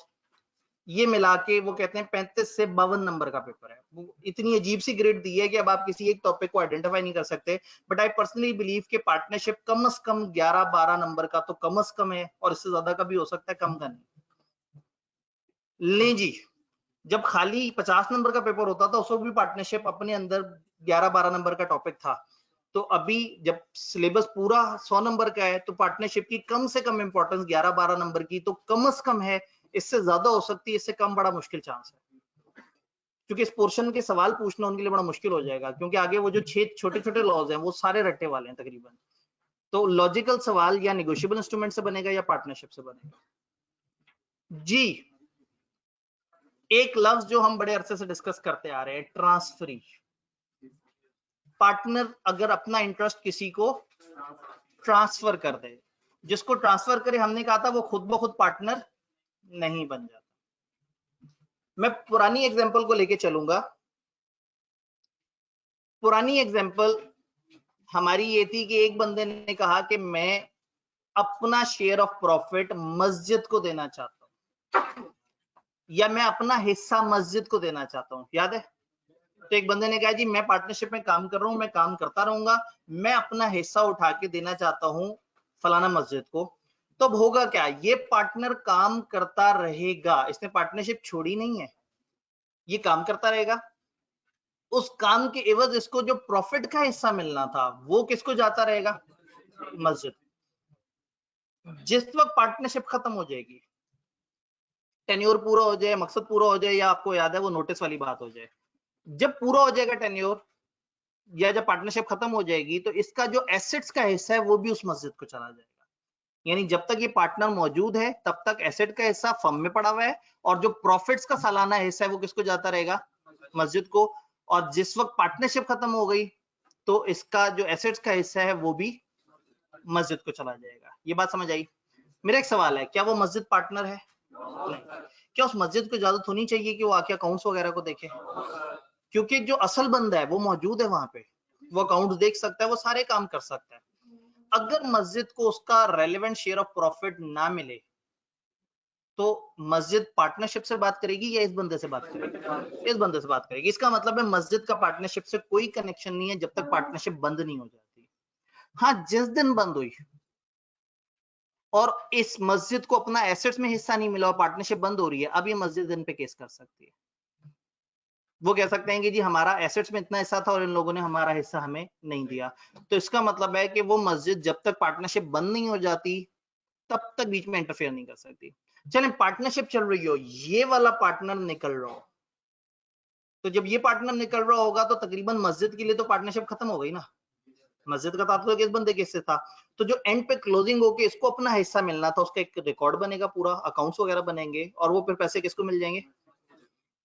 ये मिला के वो कहते हैं 35 से 52 नंबर का पेपर है। वो इतनी अजीब सी ग्रेड दी है कि अब आप किसी एक टॉपिक को आइडेंटिफाई नहीं कर सकते। बट आई पर्सनली बिलीव कि पार्टनरशिप कम से कम 11-12 नंबर का तो कम से कम है, और इससे ज्यादा का भी हो सकता है, कम का नहीं। ले जी, जब खाली 50 नंबर का पेपर होता था उस वक्त भी पार्टनरशिप अपने अंदर 11-12 नंबर का टॉपिक था। तो अभी जब सिलेबस पूरा 100 नंबर का है, तो पार्टनरशिप की कम से कम इंपॉर्टेंस 11-12 नंबर की तो कम से कम है। इससे ज्यादा हो सकती है, इससे कम बड़ा मुश्किल चांस है, क्योंकि इस पोर्शन के सवाल पूछना उनके लिए बड़ा मुश्किल हो जाएगा, क्योंकि आगे वो जो 6 छोटे छोटे लॉज हैं वो सारे रट्टे वाले हैं तकरीबन। तो लॉजिकल सवाल या नेगोशिएबल इंस्ट्रूमेंट से बनेगा या पार्टनरशिप से बनेगा। जी, एक लफ्ज जो हम बड़े अरसे से डिस्कस करते आ रहे हैं, ट्रांसफरी। पार्टनर अगर अपना इंटरेस्ट किसी को ट्रांसफर कर दे, जिसको ट्रांसफर करे, हमने कहा था वो खुद ब खुद पार्टनर नहीं बन जाता। मैं पुरानी एग्जांपल को लेके चलूंगा। पुरानी एग्जांपल हमारी ये थी कि एक बंदे ने कहा कि मैं अपना शेयर ऑफ प्रॉफिट मस्जिद को देना चाहता हूं, या मैं अपना हिस्सा मस्जिद को देना चाहता हूं, याद है? तो एक बंदे ने कहा जी मैं पार्टनरशिप में काम कर रहा हूं, मैं काम करता रहूंगा, मैं अपना हिस्सा उठा के देना चाहता हूं फलाना मस्जिद को। तो अब होगा क्या, ये पार्टनर काम करता रहेगा, इसने पार्टनरशिप छोड़ी नहीं है, ये काम करता रहेगा। उस काम के एवज इसको जो प्रॉफिट का हिस्सा मिलना था वो किसको जाता रहेगा? मस्जिद। जिस वक्त पार्टनरशिप खत्म हो जाएगी, टेन्योर पूरा हो जाए, मकसद पूरा हो जाए, या आपको याद है वो नोटिस वाली बात हो जाए, जब पूरा हो जाएगा टेन्योर या जब पार्टनरशिप खत्म हो जाएगी, तो इसका जो एसेट्स का हिस्सा है वो भी उस मस्जिद को चला जाएगा। यानी जब तक ये पार्टनर मौजूद है तब तक एसेट का हिस्सा फर्म में पड़ा हुआ है, और जो प्रॉफिट्स का सालाना हिस्सा है वो किसको जाता रहेगा? मस्जिद को। और जिस वक्त पार्टनरशिप खत्म हो गई तो इसका जो एसेट्स का हिस्सा है वो भी मस्जिद को चला जाएगा। ये बात समझ आई? मेरा एक सवाल है, क्या वो मस्जिद पार्टनर है? नहीं। क्या उस मस्जिद को इजाजत होनी चाहिए कि वो आके अकाउंट्स वगैरह को देखे? क्योंकि जो असल बंदा है वो मौजूद है वहां पे, वो अकाउंट देख सकता है, वो सारे काम कर सकता है। अगर मस्जिद को उसका रेलेवेंट शेयर ऑफ प्रॉफिट ना मिले तो मस्जिद पार्टनरशिप से बात करेगी या इस बंदे से बात करेगी? इस बंदे से बात करेगी। इसका मतलब है मस्जिद का पार्टनरशिप से कोई कनेक्शन नहीं है जब तक पार्टनरशिप बंद नहीं हो जाती। हाँ, जिस दिन बंद हुई और इस मस्जिद को अपना एसेट्स में हिस्सा नहीं मिला और पार्टनरशिप बंद हो रही है, अब ये मस्जिद इन पे केस कर सकती है। वो कह सकते हैं कि जी हमारा एसेट्स में इतना हिस्सा था और इन लोगों ने हमारा हिस्सा हमें नहीं दिया। तो इसका मतलब है कि वो मस्जिद जब तक पार्टनरशिप बंद नहीं हो जाती तब तक बीच में इंटरफेयर नहीं कर सकती। चलें, पार्टनरशिप चल रही हो, ये वाला पार्टनर निकल रहा हो, तो जब ये पार्टनर निकल रहा होगा तो तकरीबन मस्जिद के लिए तो पार्टनरशिप खत्म हो गई ना। मस्जिद का ताल्लुक इस बंदे के से था, तो जो एंड पे क्लोजिंग होके इसको अपना हिस्सा मिलना था उसका एक रिकॉर्ड बनेगा, पूरा अकाउंट्स वगैरह बनेंगे, और वो फिर पैसे किसको मिल जाएंगे?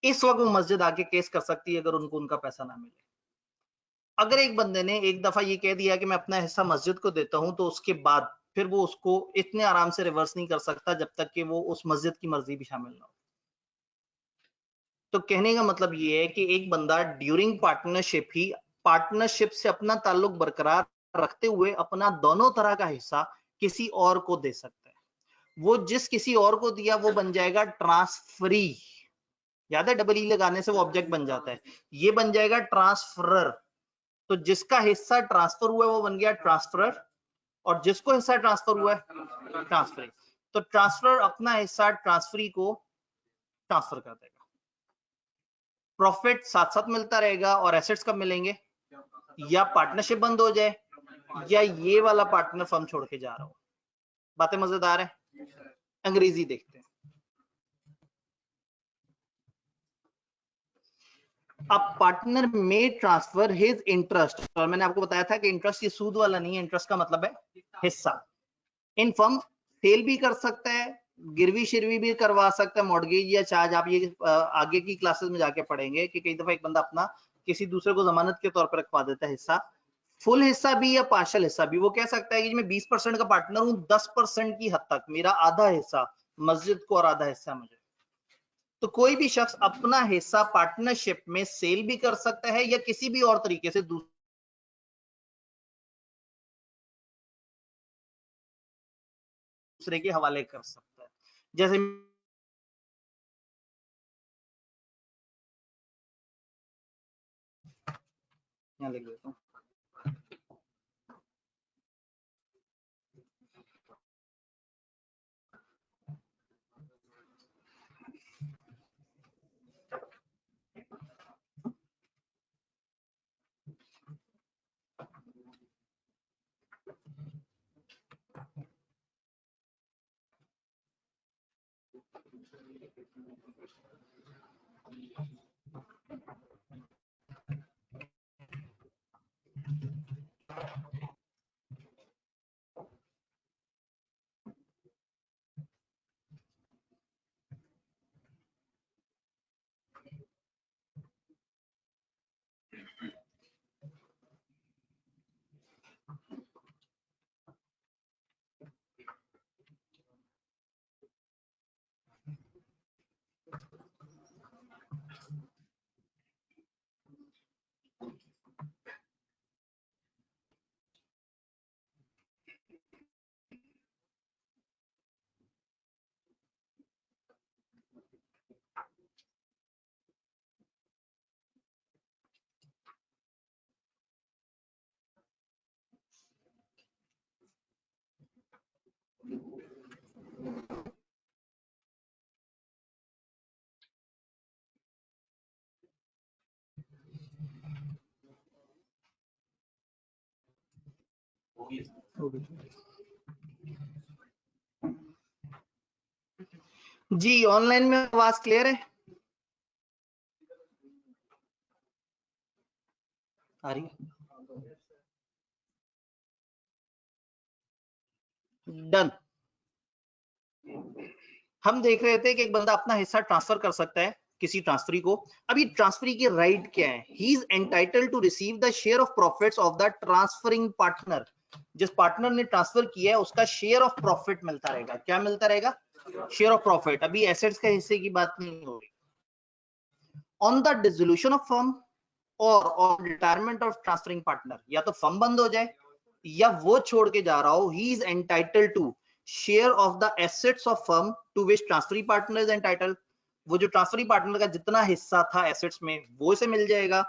इस वक्त वो मस्जिद आके केस कर सकती है अगर उनको उनका पैसा ना मिले। अगर एक बंदे ने एक दफा ये कह दिया कि मैं अपना हिस्सा मस्जिद को देता हूं, तो उसके बाद फिर वो उसको इतने आराम से रिवर्स नहीं कर सकता जब तक कि वो उस मस्जिद की मर्जी भी शामिल ना हो। तो कहने का मतलब ये है कि एक बंदा ड्यूरिंग पार्टनरशिप ही पार्टनरशिप से अपना ताल्लुक बरकरार रखते हुए अपना दोनों तरह का हिस्सा किसी और को दे सकता है। वो जिस किसी और को दिया वो बन जाएगा ट्रांसफरी, याद है डबल ई लगाने से वो ऑब्जेक्ट बन जाता है, ये बन जाएगा ट्रांसफरर। तो जिसका हिस्सा ट्रांसफर हुआ है वो बन गया ट्रांसफरर, और जिसको हिस्सा ट्रांसफर हुआ है ट्रांसफरी। तो ट्रांसफर अपना हिस्सा ट्रांसफरी को ट्रांसफर कर देगा। प्रॉफिट साथ साथ मिलता रहेगा, और एसेट्स कब मिलेंगे, या पार्टनरशिप बंद हो जाए या ये वाला पार्टनर फर्म छोड़ के जा रहा हो। बातें मजेदार है। अंग्रेजी देखते हैं। अब पार्टनर में ट्रांसफर हिज इंटरेस्ट, और मैंने आपको बताया था कि इंटरेस्ट ये सूद वाला नहीं है, इंटरेस्ट का मतलब है हिस्सा। इन फर्म सेल भी कर सकता है, गिरवी शिरवी भी करवा सकता है, मॉर्गेज या चार्ज। आप ये आगे की क्लासेस में जाके पढ़ेंगे कि कई दफा एक बंदा अपना किसी दूसरे को जमानत के तौर पर रखवा देता है हिस्सा, फुल हिस्सा भी या पार्शियल हिस्सा भी। वो कह सकता है कि मैं 20% का पार्टनर हूं, 10% की हद तक मेरा आधा हिस्सा मस्जिद को और आधा हिस्सा मुझे। तो कोई भी शख्स अपना हिस्सा पार्टनरशिप में सेल भी कर सकता है या किसी भी और तरीके से दूसरे के हवाले कर सकता है। जैसे यहाँ लिख देता हूं, जी ऑनलाइन में आवाज क्लियर है, आ रही है? डन। हम देख रहे थे कि एक बंदा अपना हिस्सा ट्रांसफर कर सकता है किसी ट्रांसफरी को। अभी ट्रांसफरी की राइट क्या है, he is entitled to receive the share of profits of the transferring partner. जिस पार्टनर ने ट्रांसफर किया है उसका शेयर ऑफ प्रॉफिट मिलता रहेगा। क्या मिलता रहेगा, शेयर ऑफ प्रॉफिट। अभी एसेट्स के हिस्से की बात नहीं हो रही। On the dissolution of firm or on retirement of transferring partner, या तो फर्म बंद हो जाए या वो छोड़ के जा रहा हो, he is entitled to share of the assets of firm to which transferee partner is entitled. वो जो ट्रांसफरी पार्टनर का जितना हिस्सा था एसेट्स में वो इसे मिल जाएगा।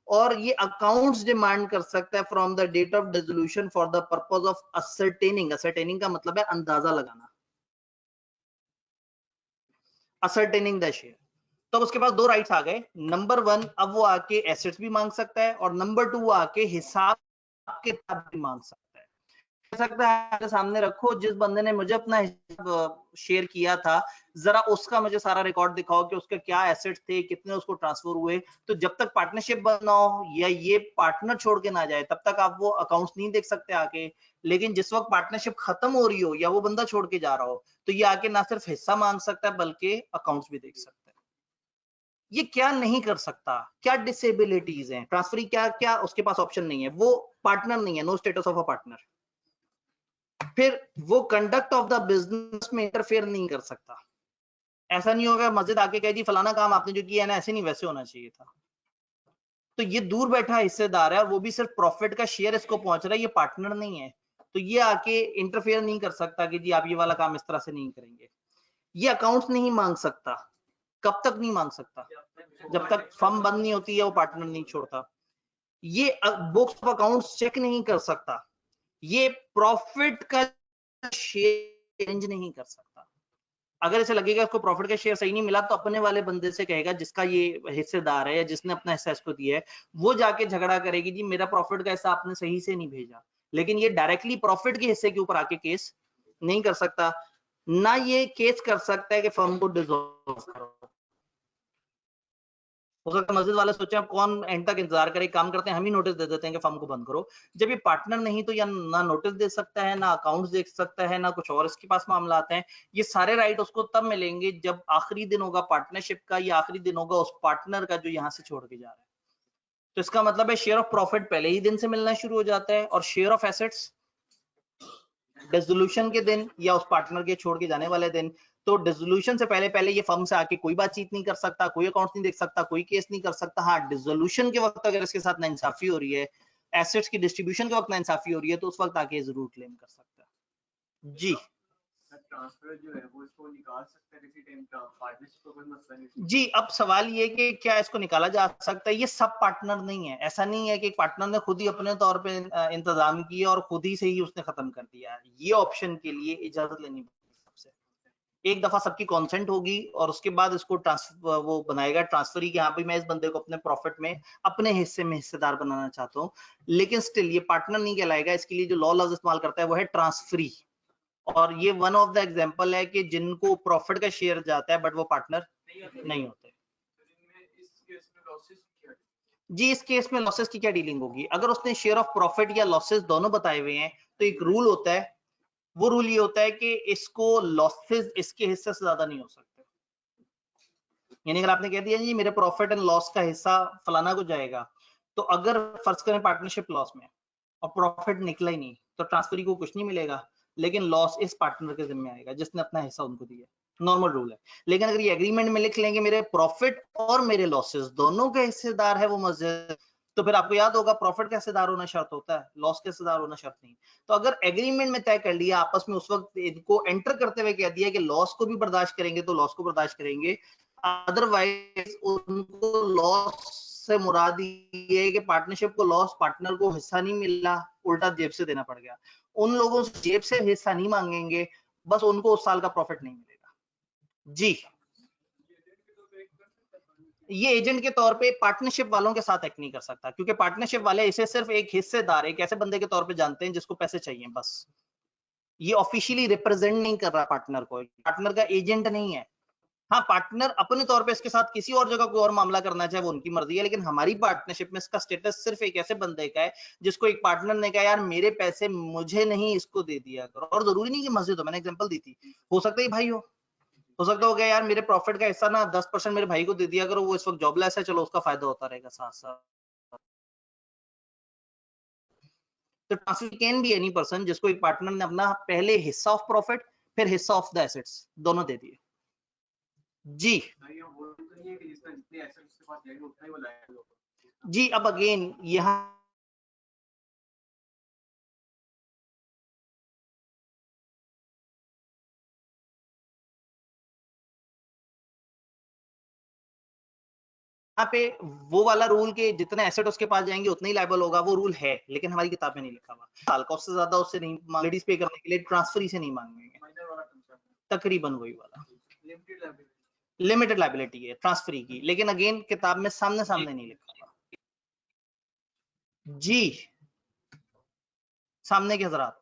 और ये अकाउंट्स डिमांड कर सकता है from the date of dissolution for the purpose of ascertaining. Ascertaining का मतलब है अंदाजा लगाना, असर्टेनिंग द शेयर। तो उसके पास दो राइट्स आ गए। नंबर 1, अब वो आके एसेट्स भी मांग सकता है, और नंबर 2 वो आके हिसाब किताब भी मांग सकता है। कह सकता है सामने रखो, जिस बंदे ने मुझे अपना हिसाब शेयर किया था जरा उसका मुझे सारा रिकॉर्ड दिखाओ कि उसके क्या एसेट्स थे, कितने उसको ट्रांसफर हुए। तो जब तक पार्टनरशिप बंद ना हो या ये पार्टनर छोड़ के ना जाए तब तक आप वो अकाउंट्स नहीं देख सकते आके। लेकिन जिस वक्त पार्टनरशिप खत्म हो रही हो या वो बंदा छोड़ के जा रहा हो तो ये आके ना सिर्फ हिस्सा मांग सकता है बल्कि अकाउंट्स भी देख सकता है। ये क्या नहीं कर सकता, क्या डिसेबिलिटीज हैं ट्रांसफरी, क्या क्या उसके पास ऑप्शन नहीं है, वो पार्टनर नहीं है, no status of a partner. फिर वो कंडक्ट ऑफ द बिजनेस में इंटरफेयर नहीं कर सकता। ऐसा नहीं होगा मस्जिद आके कह दी फलाना काम आपने जो किया है ना ऐसे नहीं वैसे होना चाहिए था। तो ये दूर बैठा हिस्सेदार है और वो भी सिर्फ प्रॉफिट का शेयर इसको पहुंच रहा है, ये पार्टनर नहीं है। तो ये आके इंटरफेयर नहीं कर सकता कि जी आप ये वाला काम इस तरह से नहीं करेंगे। ये अकाउंट्स नहीं मांग सकता, कब तक नहीं मांग सकता? जब तक फर्म बंद नहीं होती है वो पार्टनर नहीं छोड़ता। ये बुक्स ऑफ अकाउंट्स चेक नहीं कर सकता, ये प्रॉफिट का शेयर चेंज नहीं कर सकता। अगर इसे लगेगा इसको प्रॉफिट का शेयर सही नहीं मिला तो अपने वाले बंदे से कहेगा जिसका ये हिस्सेदार है या जिसने अपना हिस्सा इसको दिया है, वो जाके झगड़ा करेगी जी मेरा प्रॉफिट का हिस्सा आपने सही से नहीं भेजा। लेकिन ये डायरेक्टली प्रॉफिट के हिस्से के ऊपर आके केस नहीं कर सकता, ना ये केस कर सकता है कि फर्म को डिसॉल्व करो। हो सकता है मस्जिद वाले सोचे अब कौन एंड तक इंतजार करे, काम करते हैं हम ही नोटिस दे देते हैं कि फर्म को बंद करो। जब ये पार्टनर नहीं तो या ना नोटिस दे सकता है, ना अकाउंट्स देख सकता है, ना कुछ और इसके पास मामला आते हैं। ये सारे राइट उसको तब मिलेंगे जब आखिरी दिन होगा पार्टनरशिप का, या आखिरी दिन होगा उस पार्टनर का जो यहाँ से छोड़ के जा रहा है। तो इसका मतलब है शेयर ऑफ प्रॉफिट पहले ही दिन से मिलना शुरू हो जाता है, और शेयर ऑफ एसेट्स डिसोल्यूशन के दिन या उस पार्टनर के छोड़ के जाने वाले दिन। तो डिसोल्यूशन से पहले पहले ये फर्म से आके कोई बातचीत नहीं कर सकता, कोई अकाउंट नहीं देख सकता, कोई केस नहीं कर सकता। हाँ, डिसोल्यूशन के वक्त अगर इसके साथ नाइंसाफी हो रही है, एसेट्स की डिस्ट्रीब्यूशन के वक्त नाइंसाफी हो रही है, तो उस वक्त आके जरूर क्लेम कर सकता है। जी ट्रांसफर जो है वो इसको निकाल सकते हैं किसी टाइम का, पार्टनरशिप को कोई मसला नहीं। जी, अब सवाल ये कि क्या इसको निकाला जा सकता है? ये सब पार्टनर नहीं है, ऐसा नहीं है कि एक पार्टनर ने खुद ही अपने तौर पे इंतजाम किया और खुद ही से ही उसने खत्म कर दिया। ये ऑप्शन के लिए इजाजत लेनी पड़ेगी सबसे, एक दफा सबकी कॉन्सेंट होगी और उसके बाद इसको ट्रांसफर वो बनाएगा ट्रांसफरी कि हाँ भाई मैं इस बंदे को अपने प्रॉफिट में अपने हिस्से में हिस्सेदार बनाना चाहता हूँ। लेकिन स्टिल ये पार्टनर नहीं कहलाएगा। इसके लिए जो लॉ लफ्ज इस्तेमाल करता है वो है ट्रांसफरी, और ये वन ऑफ द एग्जांपल है कि जिनको प्रॉफिट का शेयर जाता है बट वो पार्टनर नहीं होते। जी, इस केस में लॉसेस की क्या डीलिंग होगी? अगर उसने शेयर ऑफ प्रॉफिट या लॉसेस दोनों बताए हुए हैं तो एक रूल होता है, वो रूल ये होता है कि इसको लॉसेस इसके हिस्से से ज्यादा नहीं हो सकते। यानी अगर आपने कह दिया जी मेरे प्रॉफिट एंड लॉस का हिस्सा फलाना को जाएगा, तो अगर फर्ज करें पार्टनरशिप लॉस में और प्रॉफिट निकला ही नहीं तो ट्रांसफरी को कुछ नहीं मिलेगा, लेकिन लॉस इस पार्टनर के जिम्मे आएगा जिसने अपना हिस्सा उनको दिया। नॉर्मल रूल है। लेकिन अगर ये एग्रीमेंट में लिख लेंगे मेरे प्रॉफिट और मेरे लॉसेस दोनों के हिस्सेदार है वो मस्जिद, तो फिर आपको याद होगा प्रॉफिट का हिस्सेदार होना शर्त होता है, लॉस का हिस्सेदार होना शर्त नहीं। तो अगर एग्रीमेंट में तय कर लिया आपस में, उस वक्त इनको एंटर करते हुए कह दिया कि लॉस को भी बर्दाश्त करेंगे तो लॉस को बर्दाश्त करेंगे, अदरवाइज उनको लॉस से मुराद ये है कि पार्टनरशिप को लॉस, पार्टनर को हिस्सा नहीं मिला, उल्टा जेब से देना पड़ गया। उन लोगों से जेब से हिस्सा नहीं मांगेंगे, बस उनको उस साल का प्रॉफिट नहीं मिलेगा। जी, ये एजेंट के तौर पे पार्टनरशिप वालों के साथ एक्ट नहीं कर सकता, क्योंकि पार्टनरशिप वाले इसे सिर्फ एक हिस्सेदार, एक ऐसे बंदे के तौर पे जानते हैं जिसको पैसे चाहिए बस। ये ऑफिशियली रिप्रेजेंट नहीं कर रहा पार्टनर को, पार्टनर का एजेंट नहीं है। हाँ, पार्टनर अपने तौर पे इसके साथ किसी और जगह कोई और मामला करना चाहे वो उनकी मर्जी है, लेकिन हमारी पार्टनरशिप में इसका स्टेटस सिर्फ एक ऐसे बंदे का है जिसको एक पार्टनर ने कहा यार मेरे पैसे मुझे नहीं, इसको दे दिया करो। और जरूरी नहीं कि मस्जिद हो, मैंने एग्जांपल दी थी, हो सकता है भाई हो सकता हो गया यार मेरे प्रॉफिट का हिस्सा ना 10% मेरे भाई को दे दिया करो, वो इस वक्त जॉबलेस है, चलो उसका फायदा होता रहेगा साथ साथ। तो transfer can be any person जिसको एक पार्टनर ने अपना पहले हिस्सा ऑफ प्रॉफिट फिर हिस्सा ऑफ द एसेट्स दोनों दे दिए। जी जी, अब अगेन यहाँ पे वो वाला रूल के जितने एसेट उसके पास जाएंगे उतना ही लायबल होगा, वो रूल है लेकिन हमारी किताब में नहीं लिखा हुआ। साल का उससे ज्यादा उससे नहीं लेडीज पे करने के लिए ट्रांसफर ही से नहीं मांगेंगे, तकरीबन वही वाला लिमिटेड लायबिलिटी है ट्रांसफरी की, लेकिन अगेन किताब में सामने सामने नहीं लिखा हुआ। जी, सामने के हजरात,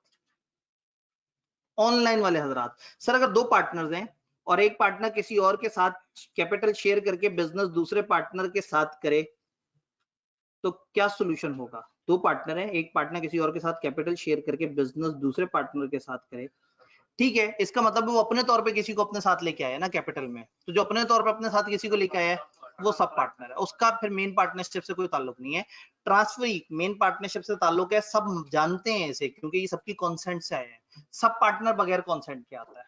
ऑनलाइन वाले हजरात, सर अगर दो पार्टनर्स हैं और एक पार्टनर किसी और के साथ कैपिटल शेयर करके बिजनेस दूसरे पार्टनर के साथ करे तो क्या सोल्यूशन होगा? दो पार्टनर हैं, एक पार्टनर किसी और के साथ कैपिटल शेयर करके बिजनेस दूसरे पार्टनर के साथ करे, ठीक है, इसका मतलब वो अपने तौर पे किसी को अपने साथ लेके आया ना कैपिटल में, तो जो अपने तौर पे अपने साथ किसी को लेके आया है वो सब पार्टनर है, उसका फिर मेन पार्टनरशिप से कोई ताल्लुक नहीं है। ट्रांसफरी मेन पार्टनरशिप से ताल्लुक है, सब जानते हैं इसे क्योंकि ये सबकी कॉन्सेंट से आए हैं। सब पार्टनर बगैर कॉन्सेंट के आता है।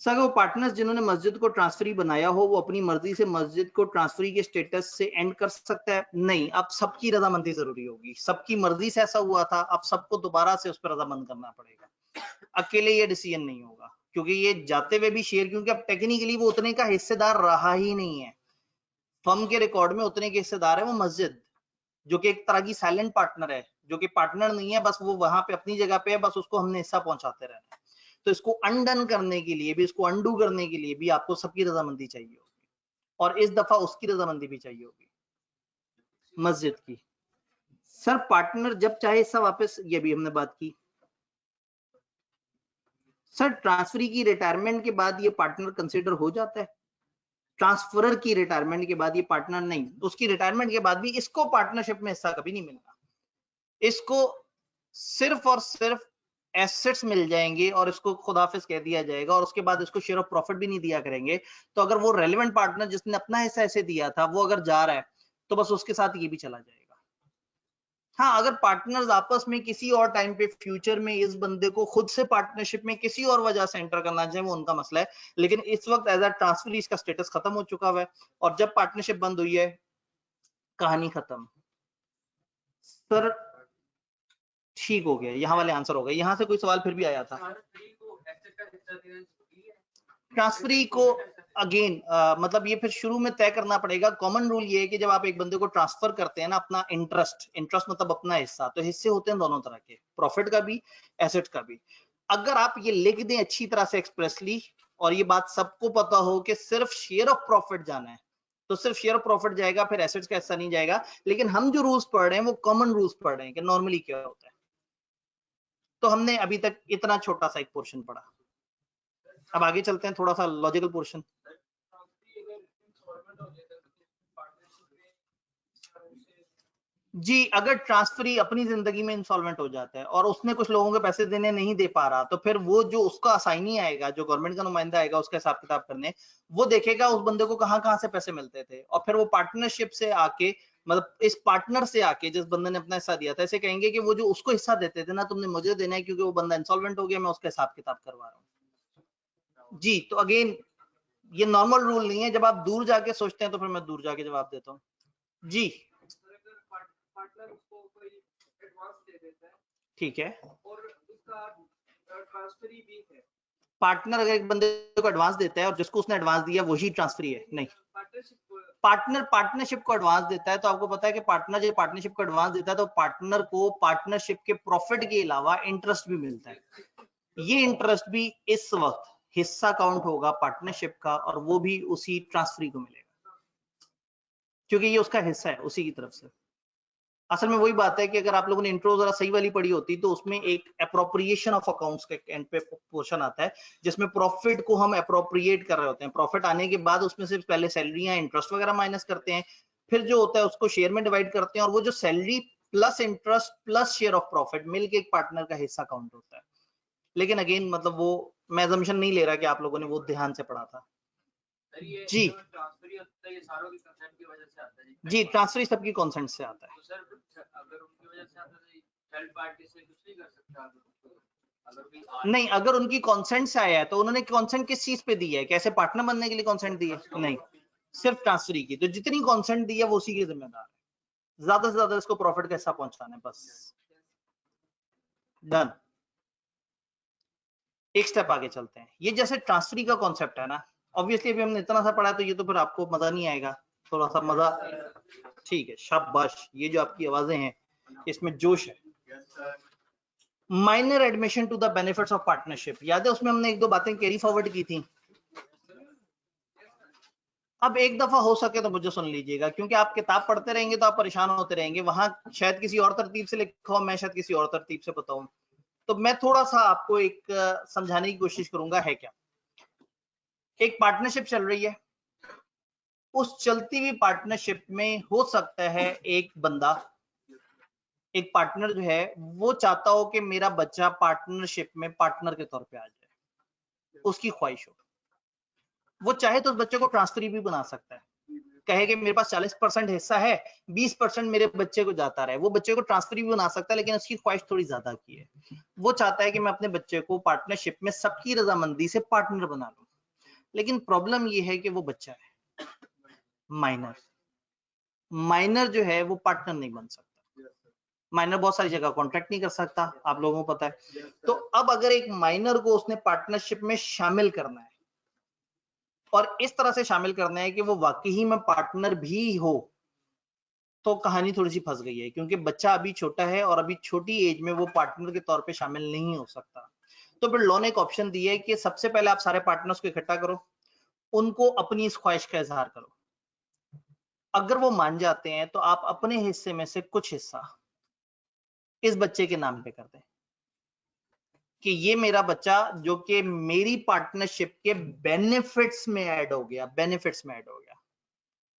सर वो पार्टनर्स जिन्होंने मस्जिद को ट्रांसफरी बनाया हो वो अपनी मर्जी से मस्जिद को ट्रांसफरी के स्टेटस से एंड कर सकता है? नहीं, अब सबकी रजामंदी जरूरी होगी। सबकी मर्जी से ऐसा हुआ था, अब सबको दोबारा से उस पर रजामंद करना पड़ेगा, अकेले ये डिसीजन नहीं होगा। क्योंकि ये जाते हुए भी शेयर, क्योंकि अब टेक्निकली वो उतने का हिस्सेदार रहा ही नहीं है। फर्म के रिकॉर्ड में उतने के हिस्सेदार है वो मस्जिद, जो कि एक तरह की साइलेंट पार्टनर है, जो कि पार्टनर नहीं है, बस वो वहां पे अपनी जगह पे है, बस उसको हमने हिस्सा पहुंचाते रहना है। तो इसको अनडन करने के लिए भी, इसको अंडू करने के लिए भी आपको सबकी रजामंदी चाहिए होगी, और इस दफा उसकी रजामंदी भी चाहिए होगी, मस्जिद की। सर पार्टनर जब चाहे हिस्सा वापस, ये भी हमने बात की। सर ट्रांसफरी की रिटायरमेंट के बाद ये पार्टनर कंसिडर हो जाता है, ट्रांसफरर की रिटायरमेंट के बाद ये पार्टनर नहीं, उसकी रिटायरमेंट के बाद भी इसको पार्टनरशिप में हिस्सा कभी नहीं मिलना, इसको सिर्फ और सिर्फ एसेट्स मिल जाएंगे और इसको खुदाफिज कह दिया जाएगा, और उसके बाद इसको शेयर ऑफ प्रॉफिट भी नहीं दिया करेंगे। तो अगर वो रेलेवेंट पार्टनर जिसने अपना हिस्सा ऐसे दिया था वो अगर जा रहा है तो बस उसके साथ ये भी चला जाएगा। हाँ, अगर पार्टनर्स आपस में किसी और टाइम पे फ्यूचर में इस बंदे को खुद से पार्टनरशिप में किसी और वजह से एंटर करना चाहे वो उनका मसला है, लेकिन इस वक्त एज अ ट्रांसफर इसका स्टेटस खत्म हो चुका हुआ है, और जब पार्टनरशिप बंद हुई है कहानी खत्म। सर ठीक हो गया, यहाँ वाले आंसर हो गए। यहाँ से कोई सवाल फिर भी आया था ट्रांसफरी को, अगेन मतलब ये फिर शुरू में तय करना पड़ेगा। कॉमन रूल ये है कि जब आप एक बंदे को ट्रांसफर करते हैं ना अपना इंटरेस्ट मतलब अपना हिस्सा, तो हिस्से होते हैं दोनों तरह के, प्रॉफिट का भी एसेट का भी। अगर आप ये लिख दें अच्छी तरह से एक्सप्रेसली, और ये बात सबको पता हो कि सिर्फ शेयर ऑफ प्रॉफिट जाना है, तो सिर्फ शेयर ऑफ प्रॉफिट जाएगा, फिर एसेट्स का हिस्सा नहीं जाएगा। लेकिन हम जो रूल्स पढ़ रहे हैं वो कॉमन रूल्स पढ़ रहे हैं कि नॉर्मली क्या होता है। तो हमने अभी तक इतना छोटा सा एक पोर्शन पढ़ा, अब आगे चलते हैं थोड़ा सा लॉजिकल पोर्शन। जी, अगर ट्रांसफरी अपनी जिंदगी में इंसॉल्वेंट हो जाता है और उसने कुछ लोगों के पैसे देने नहीं दे पा रहा, तो फिर वो जो उसका असाइनी आएगा, जो गवर्नमेंट का नुमाइंदा आएगा उसका हिसाब किताब करने, वो देखेगा उस बंदे को कहाँ कहाँ से पैसे मिलते थे, और फिर वो पार्टनरशिप से आके, मतलब इस पार्टनर से आके जिस बंदे ने अपना हिस्सा दिया था, ऐसे कहेंगे कि वो जो उसको हिस्सा देते थे ना, तुमने मुझे देना है क्योंकि वो बंदा इंसॉल्वेंट हो गया, मैं उसका हिसाब किताब करवा रहा हूँ। जी, तो अगेन ये नॉर्मल रूल नहीं है, जब आप दूर जाके सोचते हैं तो फिर मैं दूर जाके जवाब देता हूँ। जी पार्टनर उसको कोई एडवांस दे देता है, ठीक है, और उसका ट्रांसफरी भी है। पार्टनर अगर एक बंदे को एडवांस देता है और जिसको उसने एडवांस दिया वही ट्रांसफरी है? नहीं, पार्टनरशिप को एडवांस देता है, तो आपको पता है कि पार्टनर जब पार्टनरशिप को एडवांस देता है तो पार्टनर को पार्टनरशिप के प्रॉफिट के अलावा इंटरेस्ट भी मिलता है। ये इंटरेस्ट भी इस वक्त हिस्सा काउंट होगा पार्टनरशिप का, और वो भी उसी ट्रांसफरी को मिलेगा, क्योंकि ये उसका हिस्सा है उसी की तरफ से। असल में वही बात है कि अगर आप लोगों ने इंट्रो जरा सही वाली पढ़ी होती तो उसमें एक अप्रोप्रिएशन ऑफ अकाउंट्स के एंड पे पोर्शन आता है, जिसमें प्रॉफिट को हम अप्रोप्रिएट कर रहे होते हैं। प्रॉफिट आने के बाद उसमें से पहले सैलरियां, इंटरेस्ट वगैरह माइनस करते हैं, फिर जो होता है उसको शेयर में डिवाइड करते हैं, और वो जो salary plus interest plus share of profit मिलके एक पार्टनर का हिस्सा काउंट होता है। लेकिन अगेन मतलब वो मैं assumption नहीं ले रहा कि आप लोगों ने वो ध्यान से पढ़ा था। जी ट्रांसफरी होता है, ये सारों की कंसेंट की वजह से आता है जी, ट्रांसफर सबकी कॉन्सेंट से आता है। तो सर अगर उनकी वजह से आता है, थर्ड पार्टी से कुछ नहीं कर सकता। नहीं, अगर उनकी कॉन्सेंट से आया है तो उन्होंने कॉन्सेंट किस चीज पे दी है, कैसे पार्टनर बनने के लिए कॉन्सेंट दी है? नहीं, सिर्फ ट्रांसफरी की। तो जितनी कॉन्सेंट दी है वो उसी की जिम्मेदार है, ज्यादा से ज्यादा इसको प्रॉफिट का हिस्सा पहुंचाना है, बस डन। एक स्टेप आगे चलते हैं। ये जैसे ट्रांसफरी का कॉन्सेप्ट है ना, ऑब्वियसली अभी हमने इतना सा पढ़ा तो ये तो फिर आपको मजा नहीं आएगा, थोड़ा सा मजा, ठीक है, शाबाश, ये जो आपकी आवाजें हैं इसमें जोश है। Minor admission to the benefits of partnership, याद है उसमें हमने एक दो बातें कैरी फॉरवर्ड की थी। अब एक दफा हो सके तो मुझे सुन लीजिएगा, क्योंकि आप किताब पढ़ते रहेंगे तो आप परेशान होते रहेंगे, वहां शायद किसी और तरतीब से लिखा हो, मैं शायद किसी और तरतीब से बताऊं, तो मैं थोड़ा सा आपको एक समझाने की कोशिश करूंगा। है क्या, एक पार्टनरशिप चल रही है, उस चलती हुई पार्टनरशिप में हो सकता है एक बंदा, एक पार्टनर जो है वो चाहता हो कि मेरा बच्चा पार्टनरशिप में पार्टनर के तौर पे आ जाए, उसकी ख्वाहिश हो। वो चाहे तो उस बच्चे को ट्रांसफरी भी बना सकता है, कहे कि मेरे पास 40% हिस्सा है, 20% मेरे बच्चे को जाता रहे, वो बच्चे को ट्रांसफरी भी बना सकता है, लेकिन उसकी ख्वाहिश थोड़ी ज्यादा की है। वो चाहता है कि मैं अपने बच्चे को पार्टनरशिप में सबकी रजामंदी से पार्टनर बना लूं, लेकिन प्रॉब्लम ये है कि वो बच्चा है माइनर, माइनर जो है वो पार्टनर नहीं बन सकता। माइनर बहुत सारी जगह कॉन्ट्रैक्ट नहीं कर सकता, आप लोगों को पता है। तो अब अगर एक माइनर को उसने पार्टनरशिप में शामिल करना है और इस तरह से शामिल करना है कि वो वाकई में पार्टनर भी हो, तो कहानी थोड़ी सी फंस गई है, क्योंकि बच्चा अभी छोटा है और अभी छोटी एज में वो पार्टनर के तौर पे शामिल नहीं हो सकता। तो फिर लॉ ने एक ऑप्शन दिया है कि सबसे पहले आप सारे पार्टनर्स को इकट्ठा करो, उनको अपनी इस ख्वाहिश का इजहार करो। अगर वो मान जाते हैं तो आप अपने हिस्से में से कुछ हिस्सा इस बच्चे के नाम पे कर दें कि ये मेरा बच्चा जो कि मेरी पार्टनरशिप के बेनिफिट्स में ऐड हो गया, बेनिफिट्स में ऐड हो गया।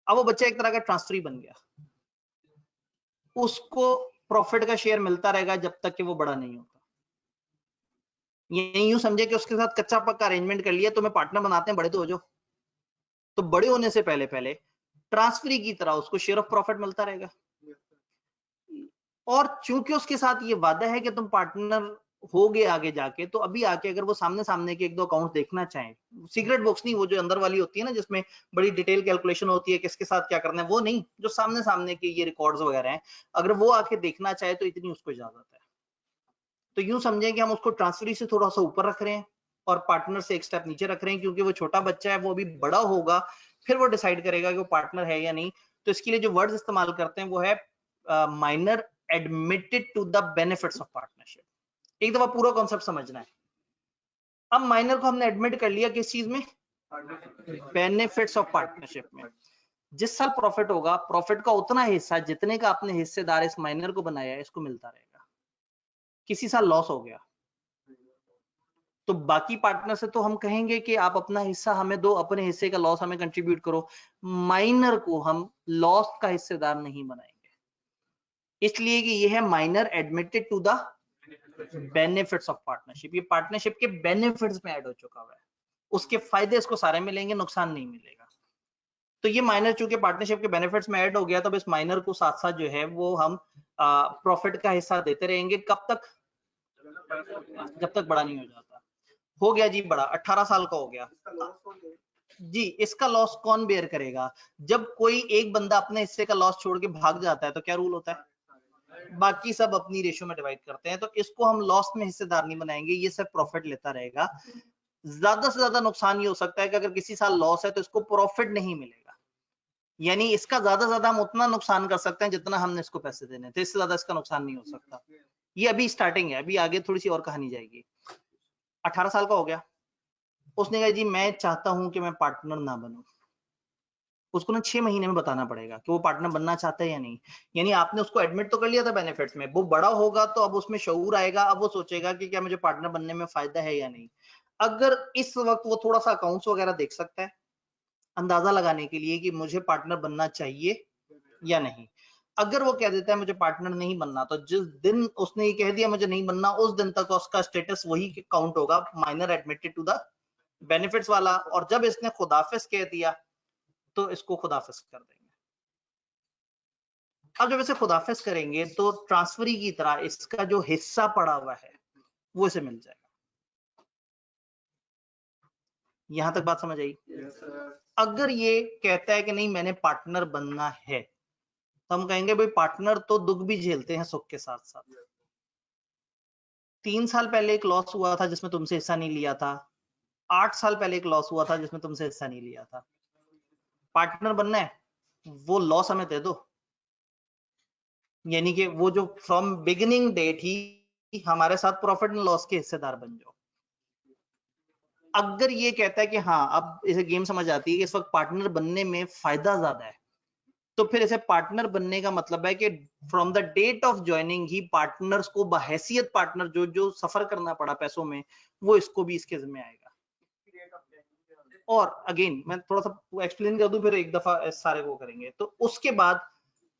अब वो बच्चा एक तरह का ट्रांसफरी बन गया, उसको प्रॉफिट का शेयर मिलता रहेगा जब तक कि वो बड़ा नहीं होता। ये यूं समझे कि उसके साथ कच्चा पक्का अरेंजमेंट कर लिया, तो मैं पार्टनर बनाते हैं, बड़े तो हो जाओ। तो बड़े होने से पहले पहले ट्रांसफरी की तरह उसको शेयर ऑफ प्रॉफिट मिलता रहेगा। और चूंकि उसके साथ ये वादा है कि तुम पार्टनर होगे आगे जाके, तो अभी आके अगर वो सामने सामने के एक दो अकाउंट देखना चाहें, सीक्रेट बॉक्स नहीं, वो जो अंदर वाली होती है ना जिसमें बड़ी डिटेल कैलकुलेशन होती है किसके साथ क्या करना है, वो नहीं, जो सामने सामने के ये रिकॉर्ड्स वगैरह हैं, अगर वो आके देखना चाहे तो इतनी उसको इजाजत है। तो यूं समझें कि हम उसको ट्रांसफरी से थोड़ा सा ऊपर रख रहे हैं और पार्टनर से एक स्टेप नीचे रख रहे हैं, क्योंकि वो छोटा बच्चा है, वो अभी बड़ा होगा, फिर वो डिसाइड करेगा कि वो पार्टनर है या नहीं। तो इसके लिए जो वर्ड्स इस्तेमाल करते हैं वो है minor admitted to the benefits of partnership. एक दफा पूरा कॉन्सेप्ट समझना है। अब माइनर को हमने एडमिट कर लिया किस चीज में, बेनिफिट्स ऑफ पार्टनरशिप में। जिस साल प्रॉफिट होगा, प्रॉफिट का उतना हिस्सा जितने का आपने हिस्सेदार इस माइनर को बनाया है, इसको मिलता रहेगा। किसी साल लॉस हो गया तो बाकी पार्टनर से तो हम कहेंगे कि आप अपना हिस्सा हमें दो, अपने हिस्से का लॉस हमें कंट्रीब्यूट करो। माइनर को हम लॉस का हिस्सेदार नहीं बनाएंगे, इसलिए कि ये है minor admitted to the benefits of partnership. ये पार्टनरशिप के बेनिफिट्स में ऐड हो चुका हुआ है, उसके फायदे इसको सारे मिलेंगे, नुकसान नहीं मिलेगा। तो ये माइनर चूंकि पार्टनरशिप के बेनिफिट्स में ऐड हो गया, तो इस माइनर को साथ साथ जो है वो हम प्रॉफिट का हिस्सा देते रहेंगे। कब तक, जब तक बड़ा नहीं हो जाता। हो गया जी बड़ा, 18 साल का हो गया जी, इसका लॉस कौन बेयर करेगा? जब कोई एक बंदा अपने हिस्से का लॉस छोड़ के भाग जाता है तो क्या रूल होता है, बाकी सब अपनी रेशो में डिवाइड करते हैं। तो इसको हम लॉस में हिस्सेदार नहीं बनाएंगे, ये सब प्रॉफिट लेता रहेगा। ज्यादा से ज्यादा नुकसान ये हो सकता है कि अगर किसी साल लॉस है तो इसको प्रॉफिट नहीं मिलेगा, यानी इसका ज्यादा से ज्यादा हम उतना नुकसान कर सकते हैं जितना हमने इसको पैसे देने थे, इससे ज्यादा इसका नुकसान नहीं हो सकता। ये अभी स्टार्टिंग है, अभी आगे थोड़ी सी और कहानी जाएगी। 18 साल का हो गया, उसने कहा जी मैं चाहता हूं कि मैं पार्टनर ना बनूं। उसको ना 6 महीने में बताना पड़ेगा कि वो पार्टनर बनना चाहता है या नहीं। यानी आपने उसको एडमिट तो कर लिया था बेनिफिट्स में, वो बड़ा होगा तो अब उसमें शऊर आएगा, अब वो सोचेगा कि क्या मुझे पार्टनर बनने में फायदा है या नहीं। अगर इस वक्त वो थोड़ा सा अकाउंट्स वगैरह देख सकता है अंदाजा लगाने के लिए कि मुझे पार्टनर बनना चाहिए या नहीं, अगर वो कह देता है मुझे पार्टनर नहीं बनना, तो जिस दिन उसने ये कह दिया मुझे नहीं बनना, उस दिन तक उसका स्टेटस वही काउंट होगा, minor admitted to the benefits वाला। और जब इसने खुदाफिज कह दिया तो इसको खुदाफिज कर देंगे। अब जब इसे खुदाफिज करेंगे तो ट्रांसफरी की तरह इसका जो हिस्सा पड़ा हुआ है वो इसे मिल जाएगा। यहां तक बात समझ आई? अगर ये कहता है कि नहीं मैंने पार्टनर बनना है, तो हम कहेंगे भाई पार्टनर तो दुख भी झेलते हैं सुख के साथ साथ। 3 साल पहले एक लॉस हुआ था जिसमें तुमसे हिस्सा नहीं लिया था, 8 साल पहले एक लॉस हुआ था जिसमें तुमसे हिस्सा नहीं लिया था। पार्टनर बनना है, वो लॉस हमें दे दो, यानी कि वो जो फ्रॉम बिगिनिंग डेट ही हमारे साथ प्रॉफिट एंड लॉस के हिस्सेदार बन जाओ। अगर ये कहता है कि हाँ, अब इसे गेम समझ आती है कि इस वक्त पार्टनर बनने में फायदा ज्यादा है, तो फिर इसे पार्टनर बनने का मतलब है कि from the date of joining ही पार्टनर्स को बहैसियत पार्टनर जो जो सफर करना पड़ा पैसों में, वो इसको भी इसके जिम्मे आएगा। और अगेन मैं थोड़ा सा एक्सप्लेन कर दूं, फिर एक दफा सारे को करेंगे। तो उसके बाद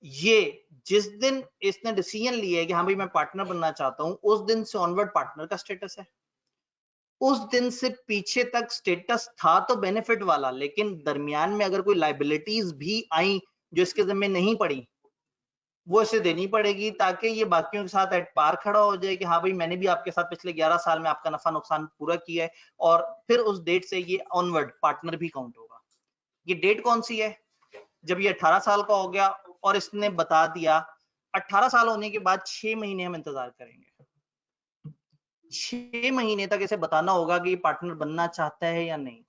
ये जिस दिन इसने डिसीजन लिया है कि हाँ भाई मैं पार्टनर बनना चाहता हूं, उस दिन से ऑनवर्ड पार्टनर का स्टेटस है। उस दिन से पीछे तक स्टेटस था तो बेनिफिट वाला, लेकिन दरमियान में अगर कोई लाइबिलिटीज भी आई जो इसके जिम्मे नहीं पड़ी, वो इसे देनी पड़ेगी, ताकि ये बाकियों के साथ एट पार खड़ा हो जाए कि हाँ भाई मैंने भी आपके साथ पिछले 11 साल में आपका नफा नुकसान पूरा किया है। और फिर उस डेट से ये ऑनवर्ड पार्टनर भी काउंट होगा। ये डेट कौन सी है? जब ये 18 साल का हो गया और इसने बता दिया 18 साल होने के बाद 6 महीने हम इंतजार करेंगे। 6 महीने तक इसे बताना होगा कि पार्टनर बनना चाहता है या नहीं।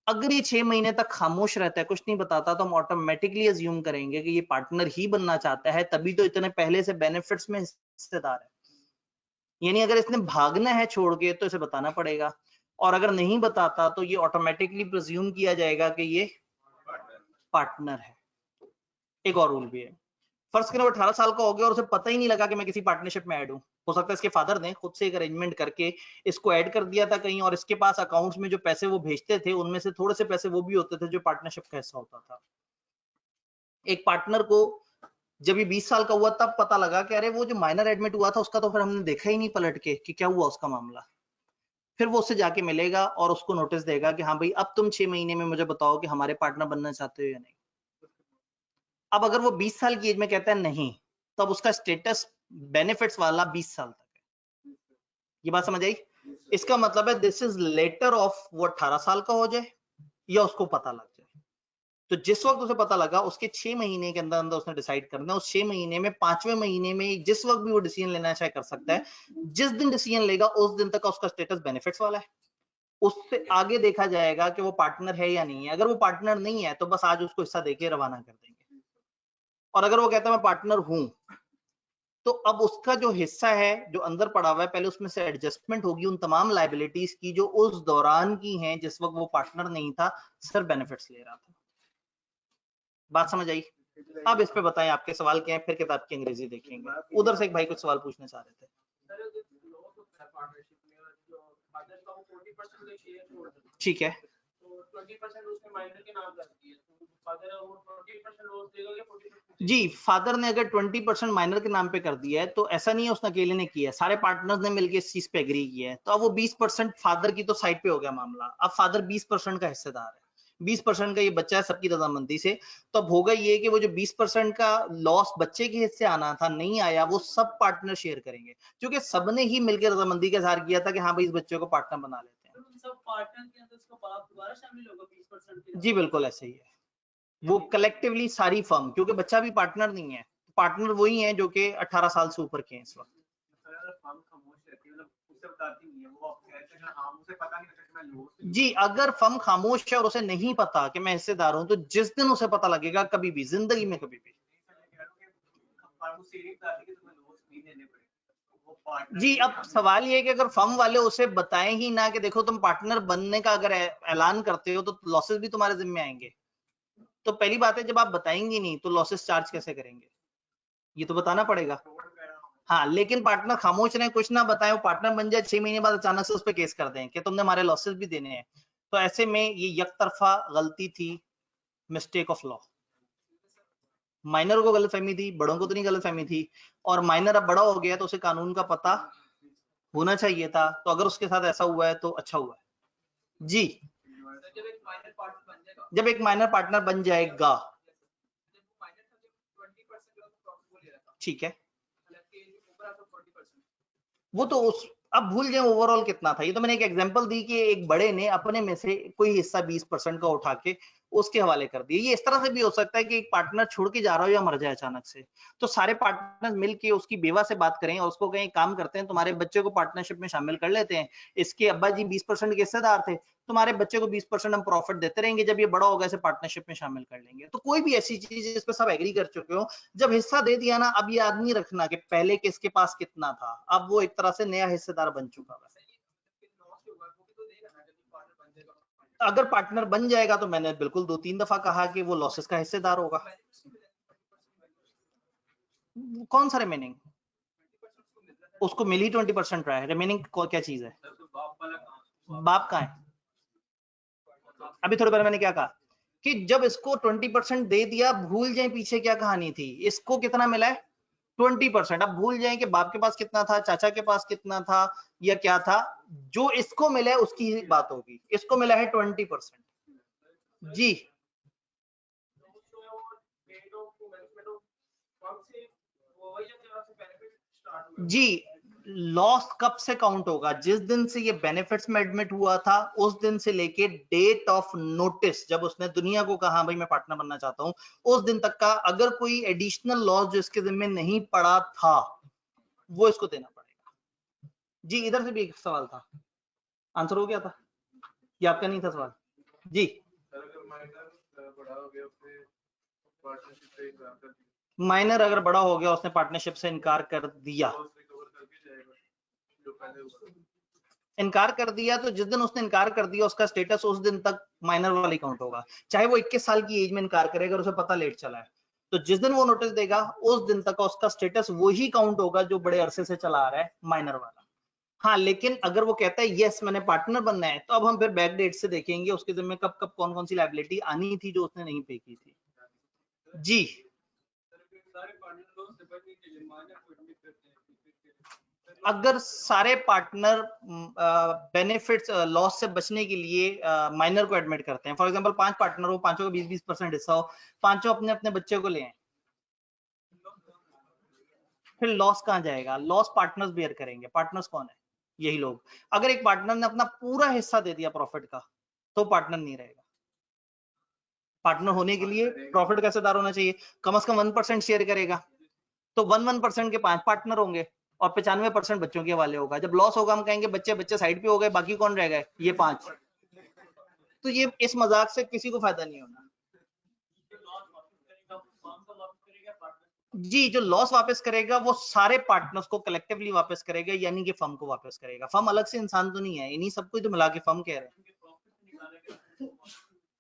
अगर ये 6 महीने तक खामोश रहता है, कुछ नहीं बताता, तो हम ऑटोमेटिकली अज्यूम करेंगे कि ये पार्टनर ही बनना चाहता है, तभी तो इतने पहले से बेनिफिट्स में हिस्सेदार है। यानी अगर इसने भागना है छोड़ के तो इसे बताना पड़ेगा, और अगर नहीं बताता तो ये ऑटोमेटिकली प्रिज्यूम किया जाएगा कि ये पार्टनर है। एक और रूल भी है, फर्स्ट करें वो 18 साल का हो गया और उसे पता ही नहीं लगा कि मैं किसी पार्टनरशिप में ऐड हूं। हो सकता है इसके फादर ने खुद से एक अरेंजमेंट करके इसको ऐड कर दिया था कहीं, और इसके पास अकाउंट्स में जो पैसे वो भेजते थे उनमें से थोड़े से पैसे वो भी होते थे जो पार्टनरशिप का हिस्सा होता था। एक पार्टनर को जब ये 20 साल का हुआ तब पता लगा कि अरे वो जो माइनर एडमिट हुआ था उसका तो फिर हमने देखा ही नहीं पलट के कि क्या हुआ उसका मामला। फिर वो उससे जाके मिलेगा और उसको नोटिस देगा कि हाँ भाई अब तुम 6 महीने में मुझे बताओ कि हमारे पार्टनर बनना चाहते हो या नहीं। अब अगर वो 20 साल की एज में कहता है नहीं, तब उसका स्टेटस बेनिफिट्स वाला 20 साल तक है। ये बात समझ आई? इसका मतलब है दिस इज लेटर ऑफ वो 18 साल का हो जाए या उसको पता लग जाए। तो जिस वक्त उसे पता लगा उसके 6 महीने के अंदर अंदर उसने डिसाइड करना है। उस 6 महीने में 5वें महीने में जिस वक्त भी वो डिसीजन लेना चाहे कर सकता है। जिस दिन डिसीजन लेगा उस दिन तक का उसका स्टेटस बेनिफिट्स वाला है। उससे आगे देखा जाएगा कि वो पार्टनर है या नहीं है। अगर वो पार्टनर नहीं है तो बस आज उसको हिस्सा देके रवाना कर देंगे, और अगर वो कहता है मैं पार्टनर हूं, तो अब उसका जो हिस्सा है जो अंदर पड़ा हुआ है, पहले उसमें से एडजस्टमेंट होगी उन तमाम लायबिलिटीज की जो उस दौरान की हैं जिस वक्त वो पार्टनर नहीं था, सिर्फ बेनिफिट्स ले रहा था। बात समझ आई? अब इस पे बताएं आपके सवाल क्या है, फिर किताब की अंग्रेजी देखेंगे। उधर से एक भाई कुछ सवाल पूछना चाह रहे थे। ठीक है, जी फादर ने अगर 20% माइनर के नाम पे कर दिया है तो ऐसा नहीं है उसने अकेले ने किया है, सारे पार्टनर्स ने मिलकर इस चीज पे एग्री किया है। तो अब वो 20% फादर की तो साइड पे हो गया मामला। अब फादर 20% का हिस्सेदार है, 20% का ये बच्चा है सबकी रजामंदी से। तो अब होगा ये कि वो जो 20% का लॉस बच्चे के हिस्से आना था नहीं आया, वो सब पार्टनर शेयर करेंगे, क्योंकि सबने ही मिलकर रजामंदी का इजहार किया था कि हाँ भाई इस बच्चे को पार्टनर बना लेते हैं। सब पार्टनर के अंदर उसका बाप दोबारा शामिल होगा 20%? जी बिल्कुल ऐसे ही है, वो कलेक्टिवली सारी फर्म, क्योंकि बच्चा भी पार्टनर नहीं है, पार्टनर वही है जो कि 18 साल से ऊपर के हैं इस वक्त। जी अगर फर्म खामोश है और उसे नहीं पता कि मैं हिस्सेदार हूं, तो जिस दिन उसे पता लगेगा, कभी भी जिंदगी में कभी भी, जी अब सवाल ये है कि अगर फर्म वाले उसे बताएं ही ना कि देखो तुम पार्टनर बनने का अगर ऐलान करते हो तो लॉसेस भी तुम्हारे जिम्मे आएंगे। तो पहली बात है जब आप बताएंगे नहीं तो लॉसेस चार्ज कैसे करेंगे, ये तो बताना पड़ेगा। हाँ लेकिन पार्टनर खामोश रहे, कुछ ना बताएं, वो पार्टनर बन जाए 6 महीने बाद अचानक से उस पर केस कर दें कि तुमने हमारे लॉसेस भी देने हैं, तो ऐसे में ये यकतरफा गलती थी, मिस्टेक ऑफ लॉ। माइनर को गलतफहमी थी, बड़ों को तो नहीं गलतफहमी थी, और माइनर अब बड़ा हो गया तो उसे कानून का पता होना चाहिए था। तो अगर उसके साथ ऐसा हुआ है तो अच्छा हुआ है। जी जब एक माइनर पार्टनर बन जाएगा, ठीक है, वो तो उस अब भूल जाए ओवरऑल कितना था। ये तो मैंने एक एग्जांपल दी कि एक बड़े ने अपने में से कोई हिस्सा 20% का उठा के उसके हवाले कर दिया। ये इस तरह से भी हो सकता है कि एक पार्टनर छोड़ के जा रहा हो या मर जाए अचानक से, तो सारे पार्टनर्स मिलके उसकी बेवा से बात करें और उसको कहें काम करते हैं, तुम्हारे बच्चे को पार्टनरशिप में शामिल कर लेते हैं, इसके अब्बा जी 20% के हिस्सेदार थे, तुम्हारे बच्चे को 20% हम प्रॉफिट देते रहेंगे, जब ये बड़ा होगा इसे पार्टनरशिप में शामिल कर लेंगे। तो कोई भी ऐसी चीज जिस पर सब एग्री कर चुके हो, जब हिस्सा दे दिया ना, अब याद नहीं रखना कि पहले किसके पास कितना था, अब वो एक तरह से नया हिस्सेदार बन चुका है। अगर पार्टनर बन जाएगा तो मैंने बिल्कुल 2-3 दफा कहा कि वो लॉसेस का हिस्सेदार होगा। कौन सा रिमेनिंग? उसको मिली 20% रहा है, रिमेनिंग क्या चीज है? बाप कहाँ है? अभी थोड़ी देर मैंने क्या कहा कि जब इसको 20% दे दिया, भूल जाए पीछे क्या कहानी थी, इसको कितना मिला है 20%। अब भूल जाए कि बाप के पास कितना था, चाचा के पास कितना था या क्या था, जो इसको मिला है उसकी ही बात होगी। इसको मिला है 20%। जी जी लॉस कब से काउंट होगा? जिस दिन से ये बेनिफिट्स में एडमिट हुआ था उस दिन से लेके डेट ऑफ नोटिस, जब उसने दुनिया को कहा भाई मैं पार्टनर बनना चाहता हूं, उस दिन तक का अगर कोई एडिशनल लॉस जो इसके जिम्मे नहीं पड़ा था वो इसको देना पड़ेगा। जी इधर से भी एक सवाल था, आंसर हो गया था? ये आपका नहीं था सवाल? जी माइनर अगर बड़ा हो गया उसने पार्टनरशिप से इनकार कर दिया, तो जिस दिन उसने इनकार कर दिया उसका स्टेटस उस दिन तक माइनर वाला ही काउंट होगा, चाहे वो 21 साल की एज में इनकार करेगा और उसे पता लेट चला है, तो जिस दिन वो नोटिस देगा उस दिन तक उसका स्टेटस वही काउंट होगा जो बड़े अरसे से चला आ रहा है, माइनर वाला। हाँ लेकिन अगर वो कहता है यस मैंने पार्टनर बनना है, तो अब हम फिर बैक डेट से देखेंगे उसके जिम्मे कब कब कौन कौन सी लायबिलिटी आनी थी जो उसने नहीं पे की थी। जी अगर सारे पार्टनर बेनिफिट्स लॉस से बचने के लिए माइनर को एडमिट करते हैं, फॉर एग्जांपल 5 पार्टनर हो, पांचों का 20-20% हिस्सा हो, पांचों अपने अपने बच्चे को ले आए, फिर लॉस कहां जाएगा? लॉस पार्टनर्स बेयर करेंगे। पार्टनर्स कौन है? यही लोग। अगर एक पार्टनर ने अपना पूरा हिस्सा दे दिया प्रॉफिट का तो पार्टनर नहीं रहेगा। पार्टनर होने के लिए प्रॉफिट का हिस्सेदार होना चाहिए, कम से कम 1% शेयर करेगा, तो 1% के 5 पार्टनर होंगे और 95% बच्चों के हवाले होगा। जब लॉस होगा हम कहेंगे बच्चे बच्चे साइड पे हो गए, बाकी कौन रह गए? ये 5। तो ये इस मजाक से किसी को फायदा नहीं होना। जी जो लॉस वापस करेगा वो सारे पार्टनर्स को कलेक्टिवली वापस करेगा, यानी कि फर्म को वापस करेगा। फर्म अलग से इंसान तो नहीं है, इन्हीं सबको तो मिला के फर्म कह रहे हैं।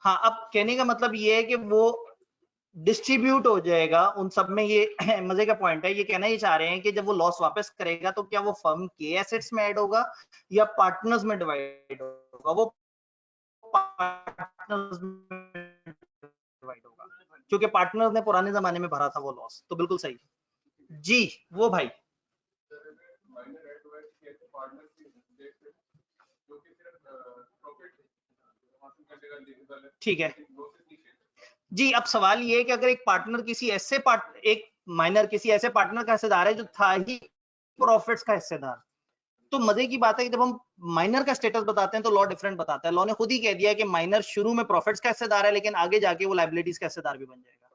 हाँ अब कहने का मतलब ये है कि वो डिस्ट्रीब्यूट हो जाएगा उन सब में। ये मजे का पॉइंट है, ये कहना ही चाह रहे हैं कि जब वो लॉस वापस करेगा तो क्या वो फर्म के एसेट्स में ऐड होगा या पार्टनर्स में डिवाइड होगा? वो पार्टनर्स में डिवाइड होगा, क्योंकि पार्टनर्स ने पुराने जमाने में भरा था वो लॉस। तो बिल्कुल सही जी। वो भाई ठीक है जी। अब सवाल ये है कि अगर एक पार्टनर किसी ऐसे एक माइनर किसी ऐसे पार्टनर का हिस्सेदार है जो था ही प्रॉफिट्स का हिस्सेदार, तो मजे की बात है कि जब हम माइनर का स्टेटस बताते हैं तो लॉ डिफरेंट बताता है। लॉ ने खुद ही कह दिया कि माइनर शुरू में प्रॉफिट्स का हिस्सेदार है लेकिन आगे जाके वो लायबिलिटीज का हिस्सेदार भी बन जाएगा।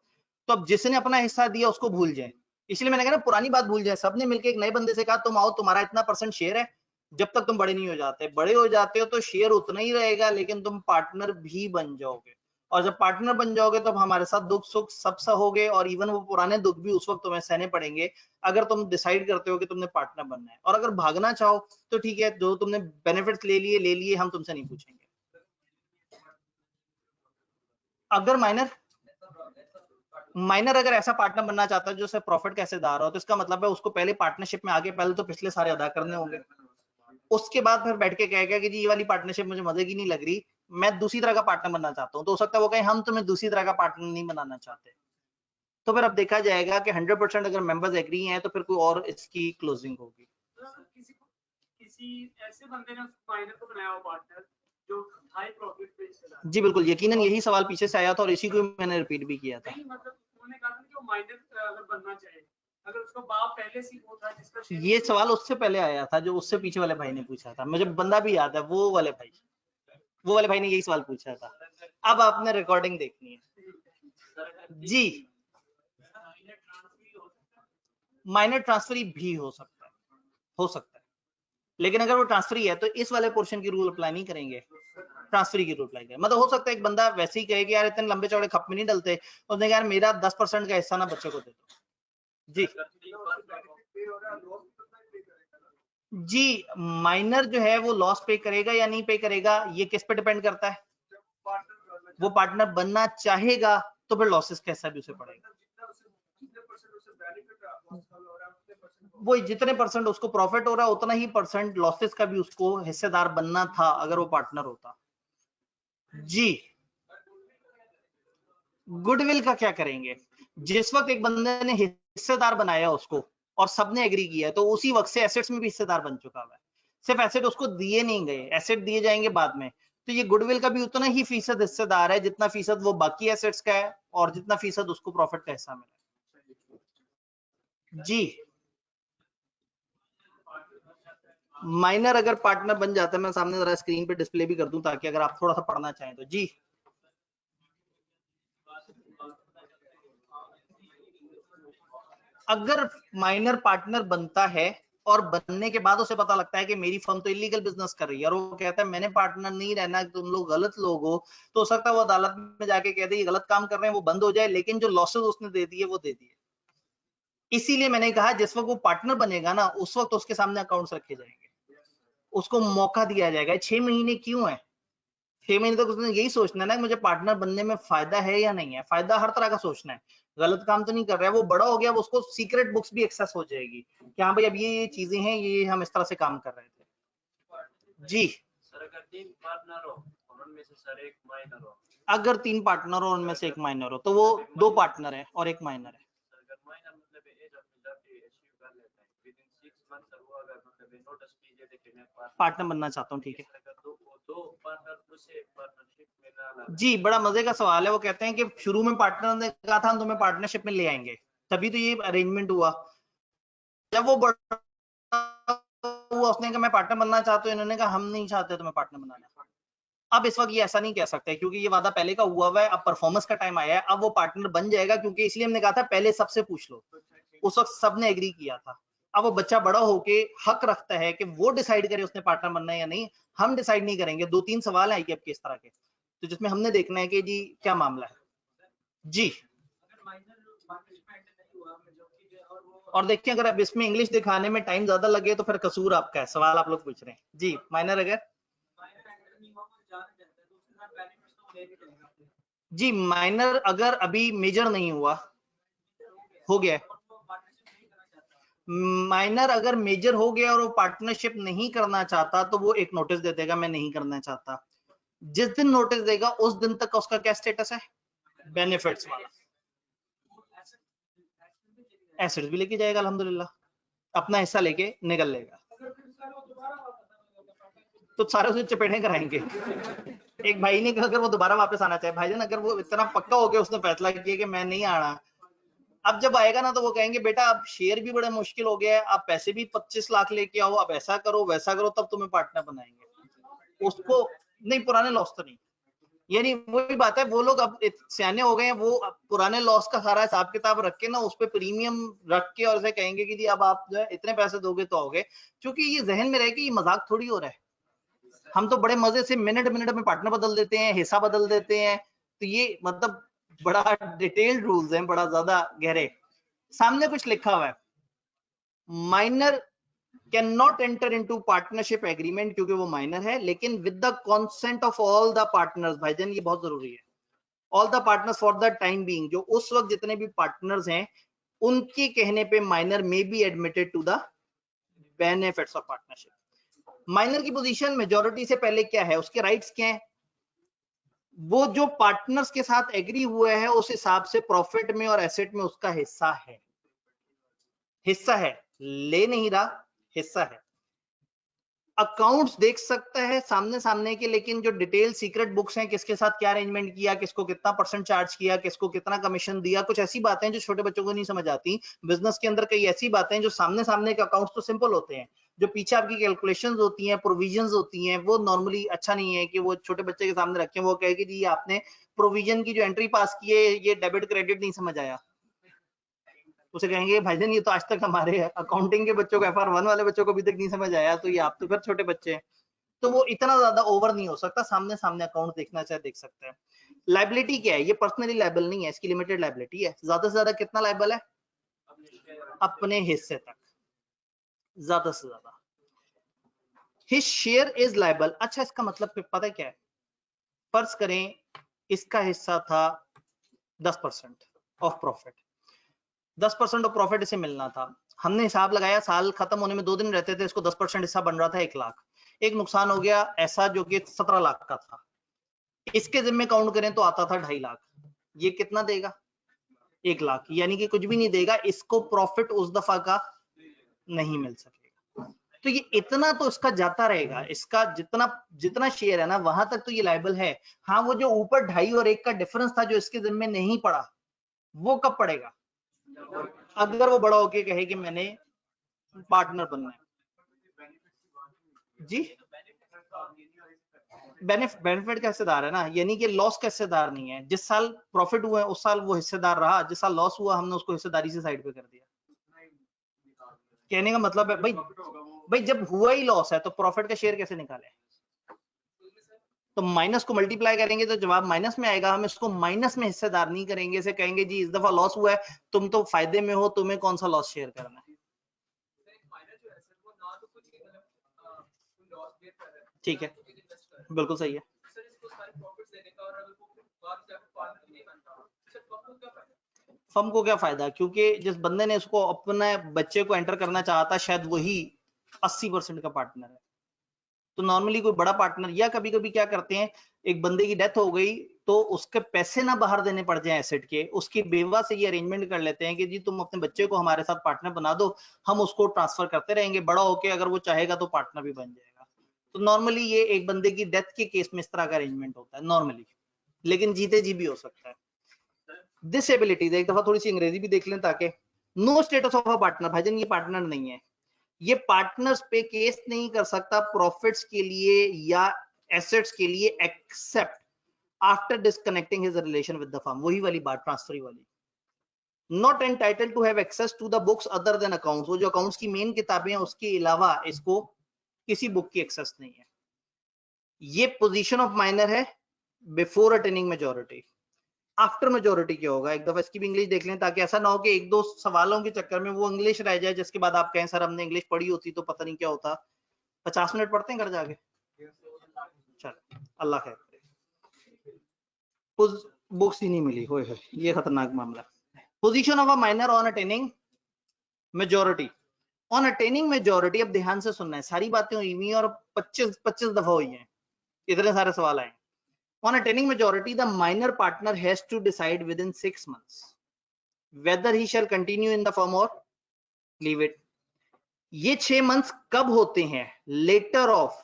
तो अब जिसने अपना हिस्सा दिया उसको भूल जाए, इसलिए मैंने कहा ना पुरानी बात भूल जाए। सबने मिलकर एक नए बंदे से कहा तुम आओ तुम्हारा इतना % शेयर है, जब तक तुम बड़े नहीं हो जाते। बड़े हो जाते हो तो शेयर उतना ही रहेगा लेकिन तुम पार्टनर भी बन जाओगे, और जब पार्टनर बन जाओगे तब हमारे साथ दुख सुख सब सहोगे, और इवन वो पुराने दुख भी उस वक्त तुम्हें सहने पड़ेंगे अगर तुम डिसाइड करते हो कि तुमने पार्टनर बनना है। और अगर भागना चाहो तो ठीक है, जो तुमने बेनिफिट्स ले लिए हम तुमसे नहीं पूछेंगे। अगर माइनर अगर ऐसा पार्टनर बनना चाहता है जो सिर्फ प्रॉफिट का हिस्सेदार हो, तो इसका मतलब है उसको पहले पार्टनरशिप में आगे पहले तो पिछले सारे अदा करने होंगे, उसके बाद फिर बैठ के कहेगा कि जी ये वाली पार्टनरशिप मुझे मजे की नहीं लग रही, मैं दूसरी तरह का पार्टनर बनना चाहता हूँ। तो हो सकता है वो कहे हम तुम्हें दूसरी तरह का पार्टनर नहीं बनाना चाहते। तो फिर अब देखा जाएगा कि 100% अगर मेंबर्स एग्री हैं तो फिर कोई और इसकी क्लोजिंग होगी। किसी ऐसे बंदे ने माइनर को बनाया हुआ पार्टनर जो हाई प्रॉफिट पे हिस्सेदार। जी बिल्कुल, यकीनन यही सवाल पीछे से आया था और इसी को मैंने रिपीट भी किया था। नहीं मतलब उन्होंने कहा था कि वो माइनर अगर बनना चाहे, अगर उसका बाप पहले से वो था जिसका शेयर, ये सवाल उससे पहले आया था जो उससे पीछे वाले भाई ने पूछा था, मुझे बंदा भी याद है, वो वाले भाई ने यही सवाल पूछा था। अब आपने रिकॉर्डिंग देखनी है जी। माइनर ट्रांसफर भी हो सकता है, लेकिन अगर वो ट्रांसफरी है तो इस वाले पोर्शन की रूल अप्लाई नहीं करेंगे, ट्रांसफरी की रूल अप्लाई करेंगे। मतलब हो सकता है एक बंदा वैसे ही कहे कि यार इतने लंबे चौड़े खप में नहीं डलते, उसने कहा यार मेरा 10% का हिस्सा ना बच्चे को दे दो। जी माइनर जो है वो लॉस पे करेगा या नहीं पे करेगा ये किस पे डिपेंड करता है? वो पार्टनर बनना चाहेगा तो फिर लॉसेस का हिस्सा भी उसे पड़ेगा। वो जितने % उसको प्रॉफिट हो रहा है उतना ही % लॉसेस का भी उसको हिस्सेदार बनना था अगर वो पार्टनर होता। जी गुडविल का क्या करेंगे? जिस वक्त एक बंदे ने हिस्सेदार बनाया उसको और सबने एग्री किया तो उसी वक्त से एसेट्स में भी हिस्सेदार बन चुका हुआ है। सिर्फ एसेट उसको दिए नहीं गए, एसेट दिए जाएंगे बाद में। तो ये गुडविल का भी उतना ही फीसद हिस्सेदार है जितना फीसद वो बाकी एसेट्स का है और जितना फीसद उसको प्रॉफिट का हिस्सा मिला। जी माइनर अगर पार्टनर बन जाता है, मैं सामने जरा स्क्रीन पे डिस्प्ले भी कर दूं ताकि अगर आप थोड़ा सा पढ़ना चाहें तो। जी अगर माइनर पार्टनर बनता है और बनने के बाद उसे पता लगता है कि मेरी फर्म तो इलीगल बिजनेस कर रही है और वो कहता है मैंने पार्टनर नहीं रहना, तुम लोग गलत लोग हो, तो हो सकता है वो अदालत में जाके कह दे ये गलत काम कर रहे हैं, वो बंद हो जाए, लेकिन जो लॉसेस उसने दे दिए वो दे दिए। इसीलिए मैंने कहा जिस वक्त वो पार्टनर बनेगा ना उस वक्त उसके सामने अकाउंट्स रखे जाएंगे, उसको मौका दिया जाएगा। 6 महीने क्यों है? 6 महीने तक उसने यही सोचना है ना मुझे पार्टनर बनने में फायदा है या नहीं है। फायदा हर तरह का सोचना है, गलत काम तो नहीं कर रहा है। वो बड़ा हो गया, वो उसको सीक्रेट बुक्स भी एक्सेस हो जाएगी कि हाँ भाई अब ये चीजें हैं, ये हम इस तरह से काम कर रहे थे। जी सर अगर 3 पार्टनर हो और उनमें से सर एक माइनर हो, अगर 3 पार्टनर हो उनमें से एक माइनर हो तो वो 2 पार्टनर है और एक माइनर है। सर अगर माइनर मतलब एज ऑफ मेजॉरिटी अचीव कर लेता है विद इन 6 मंथ्स, सर वो अगर मतलब नोटिस पीरियड है कि मैं पार्टनर बनना चाहता हूँ, ठीक है। सर अगर दो पार्टनर उसे पार्टनरशिप में ना ला। जी बड़ा मजे का सवाल है। वो कहते हैं कि शुरू में पार्टनर ने कहा था हम तुम्हें पार्टनरशिप में ले आएंगे, तभी तो ये अरेंजमेंट हुआ। जब वो बड़ा हुआ उसने कहा मैं पार्टनर बनना चाहता हूँ, इन्होंने कहा हम नहीं चाहते तुम्हें पार्टनर बनाना। अब इस वक्त ये ऐसा नहीं कह सकते क्योंकि ये वादा पहले का हुआ है, अब परफॉर्मेंस का टाइम आया है, अब वो पार्टनर बन जाएगा। क्योंकि इसलिए हमने कहा था पहले सबसे पूछ लो, उस वक्त सबने एग्री किया था। अब वो बच्चा बड़ा होके हक रखता है कि वो डिसाइड करे उसने पार्टनर बनना है या नहीं, हम डिसाइड नहीं करेंगे। 2-3 सवाल है आपके इस तरह के, तो जिसमें हमने देखना है कि जी क्या मामला है। जी और देखिए अगर अब इसमें इंग्लिश दिखाने में टाइम ज्यादा लगे तो फिर कसूर आपका है। सवाल आप लोग पूछ रहे हैं जी। माइनर अगर जी माइनर अगर अभी मेजर नहीं हुआ, हो गया माइनर अगर मेजर हो गया और वो पार्टनरशिप नहीं करना चाहता तो वो एक नोटिस दे देगा मैं नहीं करना चाहता। जिस दिन नोटिस देगा उस दिन तक उसका क्या स्टेटस है? बेनिफिट्स वाला। एसेट्स भी लेके जाएगा अल्हम्दुलिल्लाह, अपना हिस्सा लेके निकल लेगा। तो सारे उसे चपेटे कराएंगे। एक भाई ने कहा अगर वो दोबारा वापस आना चाहे, भाईजान अगर वो इतना पक्का हो गया उसने फैसला किया कि मैं नहीं आना, अब जब आएगा ना तो वो कहेंगे बेटा अब शेयर भी बड़ा मुश्किल हो गया है, आप पैसे भी 25 लाख लेके आओ, अब ऐसा करो वैसा करो तब तुम्हें पार्टनर बनाएंगे। उसको नहीं, पुराने लॉस तो नहीं। यानी वही बात है, वो लोग अब सियाने हो गए हैं, वो पुराने लॉस का सारा हिसाब किताब रख के ना उस पर प्रीमियम रख के और उसे कहेंगे कि जी अब आप जो है इतने पैसे दोगे तो आओगे। क्योंकि ये जहन में रहे कि ये मजाक थोड़ी हो रहा है। हम तो बड़े मजे से मिनट मिनट में पार्टनर बदल देते हैं, हिस्सा बदल देते हैं। तो ये मतलब बड़ा डिटेल्ड रूल्स हैं, बड़ा ज्यादा गहरे। सामने कुछ लिखा हुआ है, minor can not enter into partnership agreement, क्योंकि वो माइनर है, लेकिन with the consent of all the partners. भाईजान ये बहुत जरूरी है, all the partners for the time being. जो उस वक्त जितने भी पार्टनर्स हैं उनके कहने पे माइनर में be admitted to the benefits of partnership. Minor की पोजीशन मेजॉरिटी से पहले क्या है, उसके राइट्स क्या है? वो जो पार्टनर्स के साथ एग्री हुए हैं उस हिसाब से प्रॉफिट में और एसेट में उसका हिस्सा है। हिस्सा है, ले नहीं रहा, हिस्सा है। अकाउंट्स देख सकता है सामने सामने के, लेकिन जो डिटेल सीक्रेट बुक्स हैं, किसके साथ क्या अरेंजमेंट किया, किसको कितना परसेंट चार्ज किया, किसको कितना कमीशन दिया, कुछ ऐसी बातें जो छोटे बच्चों को नहीं समझ आती। बिजनेस के अंदर कई ऐसी बातें जो सामने सामने के अकाउंट्स तो सिंपल होते हैं, जो पीछे आपकी कैलकुलेशंस होती हैं, प्रोविजंस होती हैं, वो नॉर्मली अच्छा नहीं है कि वो छोटे बच्चे के सामने रखें। वो कहे कि जी आपने प्रोविजन की जो एंट्री पास की है ये डेबिट क्रेडिट नहीं समझ आया। उसे कहेंगे भाईजान ये तो आज तक हमारे अकाउंटिंग के बच्चों को, FR1 वाले बच्चों को अभी तक नहीं समझ आया, तो ये आप तो फिर छोटे बच्चे हैं। तो वो इतना ज्यादा ओवर नहीं हो सकता। सामने सामने अकाउंट देखना चाहे देख सकते हैं। लाइबिलिटी क्या है? ये पर्सनली लाइबल नहीं है, इसकी लिमिटेड लाइबिलिटी है। ज्यादा से ज्यादा कितना लाइबल है? अपने हिस्से तक, ज्यादा से ज्यादा। His share is liable. अच्छा इसका मतलब पता है क्या है? फर्ज करें इसका हिस्सा था 10% ऑफ प्रॉफिट, 10% ऑफ प्रॉफिट इसे मिलना था। हमने हिसाब लगाया, साल खत्म होने में 2 दिन रहते थे, इसको 10% हिस्सा बन रहा था 1 लाख। एक नुकसान हो गया ऐसा जो कि 17 लाख का था, इसके जिम्मे काउंट करें तो आता था 2.5 लाख। ये कितना देगा? 1 लाख, यानी कि कुछ भी नहीं देगा। इसको प्रॉफिट उस दफा का नहीं मिल सकेगा। तो ये इतना तो इसका जाता रहेगा, इसका जितना जितना शेयर है ना वहां तक तो ये लायबल है। हाँ वो जो ऊपर 2.5 और 1 का डिफरेंस था जो इसके जिम्मे नहीं पड़ा, वो कब पड़ेगा? अगर वो बड़ा होके कहे कि मैंने पार्टनर बनना है। जी बेनिफिट का हिस्सेदार है ना, यानी कि लॉस का हिस्सेदार नहीं है। जिस साल प्रॉफिट हुआ है उस साल वो हिस्सेदार रहा, जिस साल लॉस हुआ हमने उसको हिस्सेदारी से साइड पे कर दिया। कहने का मतलब है भाई जब हुआ ही लॉस है तो प्रॉफिट का शेयर कैसे निकाले? तो माइनस को मल्टीप्लाई करेंगे तो जवाब माइनस में आएगा। हम इसको माइनस में हिस्सेदार नहीं करेंगे, इसे कहेंगे जी इस दफा लॉस हुआ है, तुम तो फायदे में हो, तुम्हें कौन सा लॉस शेयर करना है। ठीक है, बिल्कुल सही है। फर्म को क्या फायदा, क्योंकि जिस बंदे ने इसको अपने बच्चे को एंटर करना चाहता शायद वही 80% का पार्टनर है। तो नॉर्मली कोई बड़ा पार्टनर, या कभी कभी क्या करते हैं, एक बंदे की डेथ हो गई तो उसके पैसे ना बाहर देने पड़ जाए एसेट के, उसकी बेवा से ये अरेंजमेंट कर लेते हैं कि जी तुम अपने बच्चे को हमारे साथ पार्टनर बना दो, हम उसको ट्रांसफर करते रहेंगे, बड़ा होके अगर वो चाहेगा तो पार्टनर भी बन जाएगा। तो नॉर्मली ये एक बंदे की डेथ के केस में इस तरह का अरेंजमेंट होता है नॉर्मली, लेकिन जीते जी भी हो सकता है। डिसेबिलिटी एक दफा थोड़ी सी अंग्रेजी भी देख लें ताकि, no status of a partner, भाईजान ये पार्टनर नहीं है, ये पार्टनर्स पे केस नहीं कर सकता प्रॉफिट्स के लिए या एसेट्स के लिए except after disconnecting his relation with the firm. वही वाली बात ट्रांसफरी वाली। Not entitled to have access to the books other than accounts, वो जो अकाउंट्स की मेन किताबें हैं उसके अलावा इसको किसी बुक की एक्सेस नहीं है। ये पोजीशन ऑफ माइनर है before attaining majority. After majority क्या होगा, एक दफा इसकी भी इंग्लिश देख लें ताकि ऐसा ना हो कि एक दो सवालों के चक्कर में वो इंग्लिश रह जाए जिसके बाद आप कहें सर हमने इंग्लिश पढ़ी होती तो पता नहीं क्या होता। 50 मिनट पढ़ते हैं घर जाके, चल अल्लाह खैर करे। बुक्स ही नहीं मिली, होए होए ये खतरनाक मामला। Position of a minor on attaining majority. On attaining majority, अब ध्यान से सुनना है, सारी बातें हुई हुई और 25 दफा हुई हैं, इतने सारे सवाल आए। On attaining majority, the minor partner has to decide within 6 months whether he shall continue in the firm or leave it. ये 6 months कब होते हैं? Later of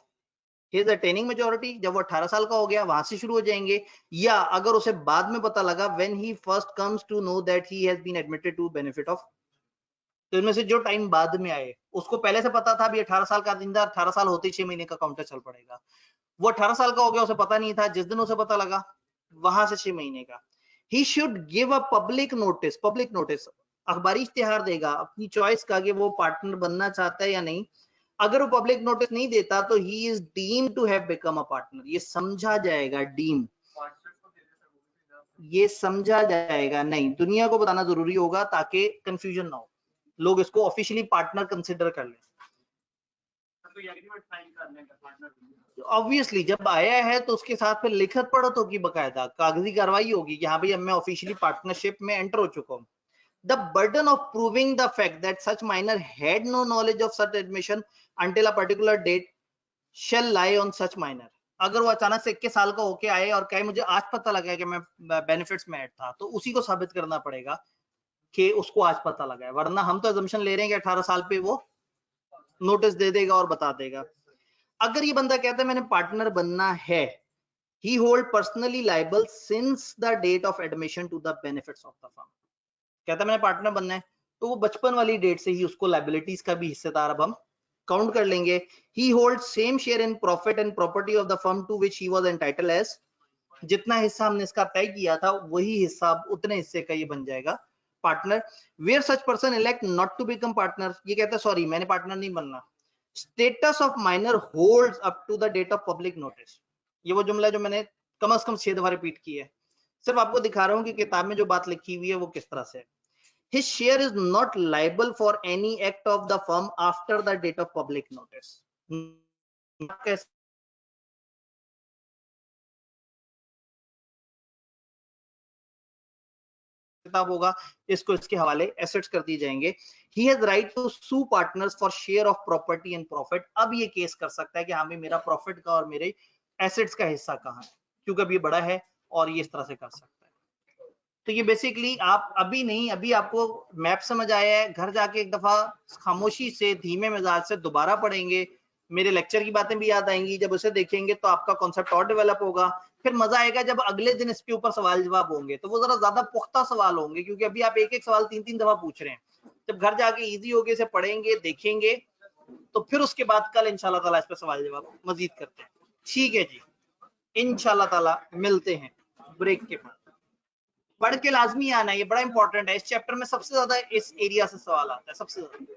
his attaining majority, जब वो 18 साल का हो गया वहां से शुरू हो जाएंगे, या अगर उसे बाद में पता लगा when he first comes to know that he has been admitted to benefit of। तो इनमें से जो टाइम बाद में आए, उसको पहले से पता था अभी 18 साल का दिन था, 18 साल होते ही 6 महीने का काउंटर चल पड़ेगा। वो 18 साल का हो गया, उसे पता नहीं था, जिस दिन उसे पता लगा वहां से 6 महीने का। He should give a public notice, public notice अखबारी इश्तिहार देगा अपनी चॉइस का कि वो पार्टनर बनना चाहता है या नहीं। अगर वो पब्लिक नोटिस नहीं देता तो he is deemed to have become a partner, ये समझा जाएगा, डीम ये समझा जाएगा, नहीं दुनिया को बताना जरूरी होगा ताकि कंफ्यूजन ना हो, लोग इसको ऑफिशियली पार्टनर कंसिडर कर लें। ऑब्वियसली जब आया है तो उसके साथ फिर लिखत पढ़त होगी, बकायदा कागजी कार्रवाई होगी कि हाँ भाई अब मैं ऑफिशियली पार्टनरशिप में एंटर हो चुका हूँ। The burden of proving the fact that such minor had no knowledge of such admission until a particular date shall lie on such minor. अगर वो अचानक से 21 साल का होके आए और कहे मुझे आज पता लगा कि मैं बेनिफिट्स में ऐड था, तो उसी को साबित करना पड़ेगा कि उसको आज पता लगा है, वरना हम तो अजम्पशन ले रहे हैं कि 18 साल पे वो नोटिस दे देगा और बता देगा। अगर ये बंदा कहता है मैंने पार्टनर बनना है, he hold personally liable since the date of admission to the benefits of the firm। कहता है मैंने पार्टनर बनना है तो वो बचपन वाली डेट से ही उसको लाइबिलिटीज का भी हिस्सेदार अब हम काउंट कर लेंगे। he holds same share in profit and property of the firm to which he was entitled as। जितना हिस्सा हमने इसका तय किया था वही हिस्सा उतने हिस्से का ये बन जाएगा partner. where such person elect not to become partner, ये कहता है सॉरी मैंने पार्टनर नहीं बनना। status of minor holds up to the date of public notice। ये वो जुमला जो मैंने कम से कम 6 दफा रिपीट की है, सिर्फ आपको दिखा रहा हूं कि किताब में जो बात लिखी हुई है वो किस तरह से है। His share is not liable for any act of the firm after the date of public notice। किताब होगा, इसको इसके हवाले एसेट्स कर दिए जाएंगे। He has right to sue partners for share of property and profit। अब ये केस कर सकता है कि हाँ भाई मेरा प्रॉफिट का और मेरे एसेट्स का हिस्सा कहाँ है, क्योंकि अब ये बड़ा है और ये इस तरह से कर सकता है। तो ये बेसिकली आप अभी नहीं, अभी आपको मैप समझ आया है, घर जाके एक दफा खामोशी से धीमे मिजाज से दोबारा पढ़ेंगे, मेरे लेक्चर की बातें भी याद आएंगी, जब उसे देखेंगे तो आपका कॉन्सेप्ट और डेवलप होगा। फिर मजा आएगा जब अगले दिन इसके ऊपर सवाल जवाब होंगे, तो वो जरा ज्यादा पुख्ता सवाल होंगे, क्योंकि अभी आप एक एक सवाल 3-3 दफा पूछ रहे हैं। जब घर जाके इजी होके इसे पढ़ेंगे, देखेंगे, तो फिर उसके बाद कल इंशाल्लाह ताला इस पे सवाल जवाब मजीद करते हैं। ठीक है जी, इंशाल्लाह ताला मिलते हैं ब्रेक के बाद। पढ़ के लाजमी आना, ये बड़ा इंपॉर्टेंट है। इस चैप्टर में सबसे ज्यादा इस एरिया से सवाल आता है, सबसे ज्यादा।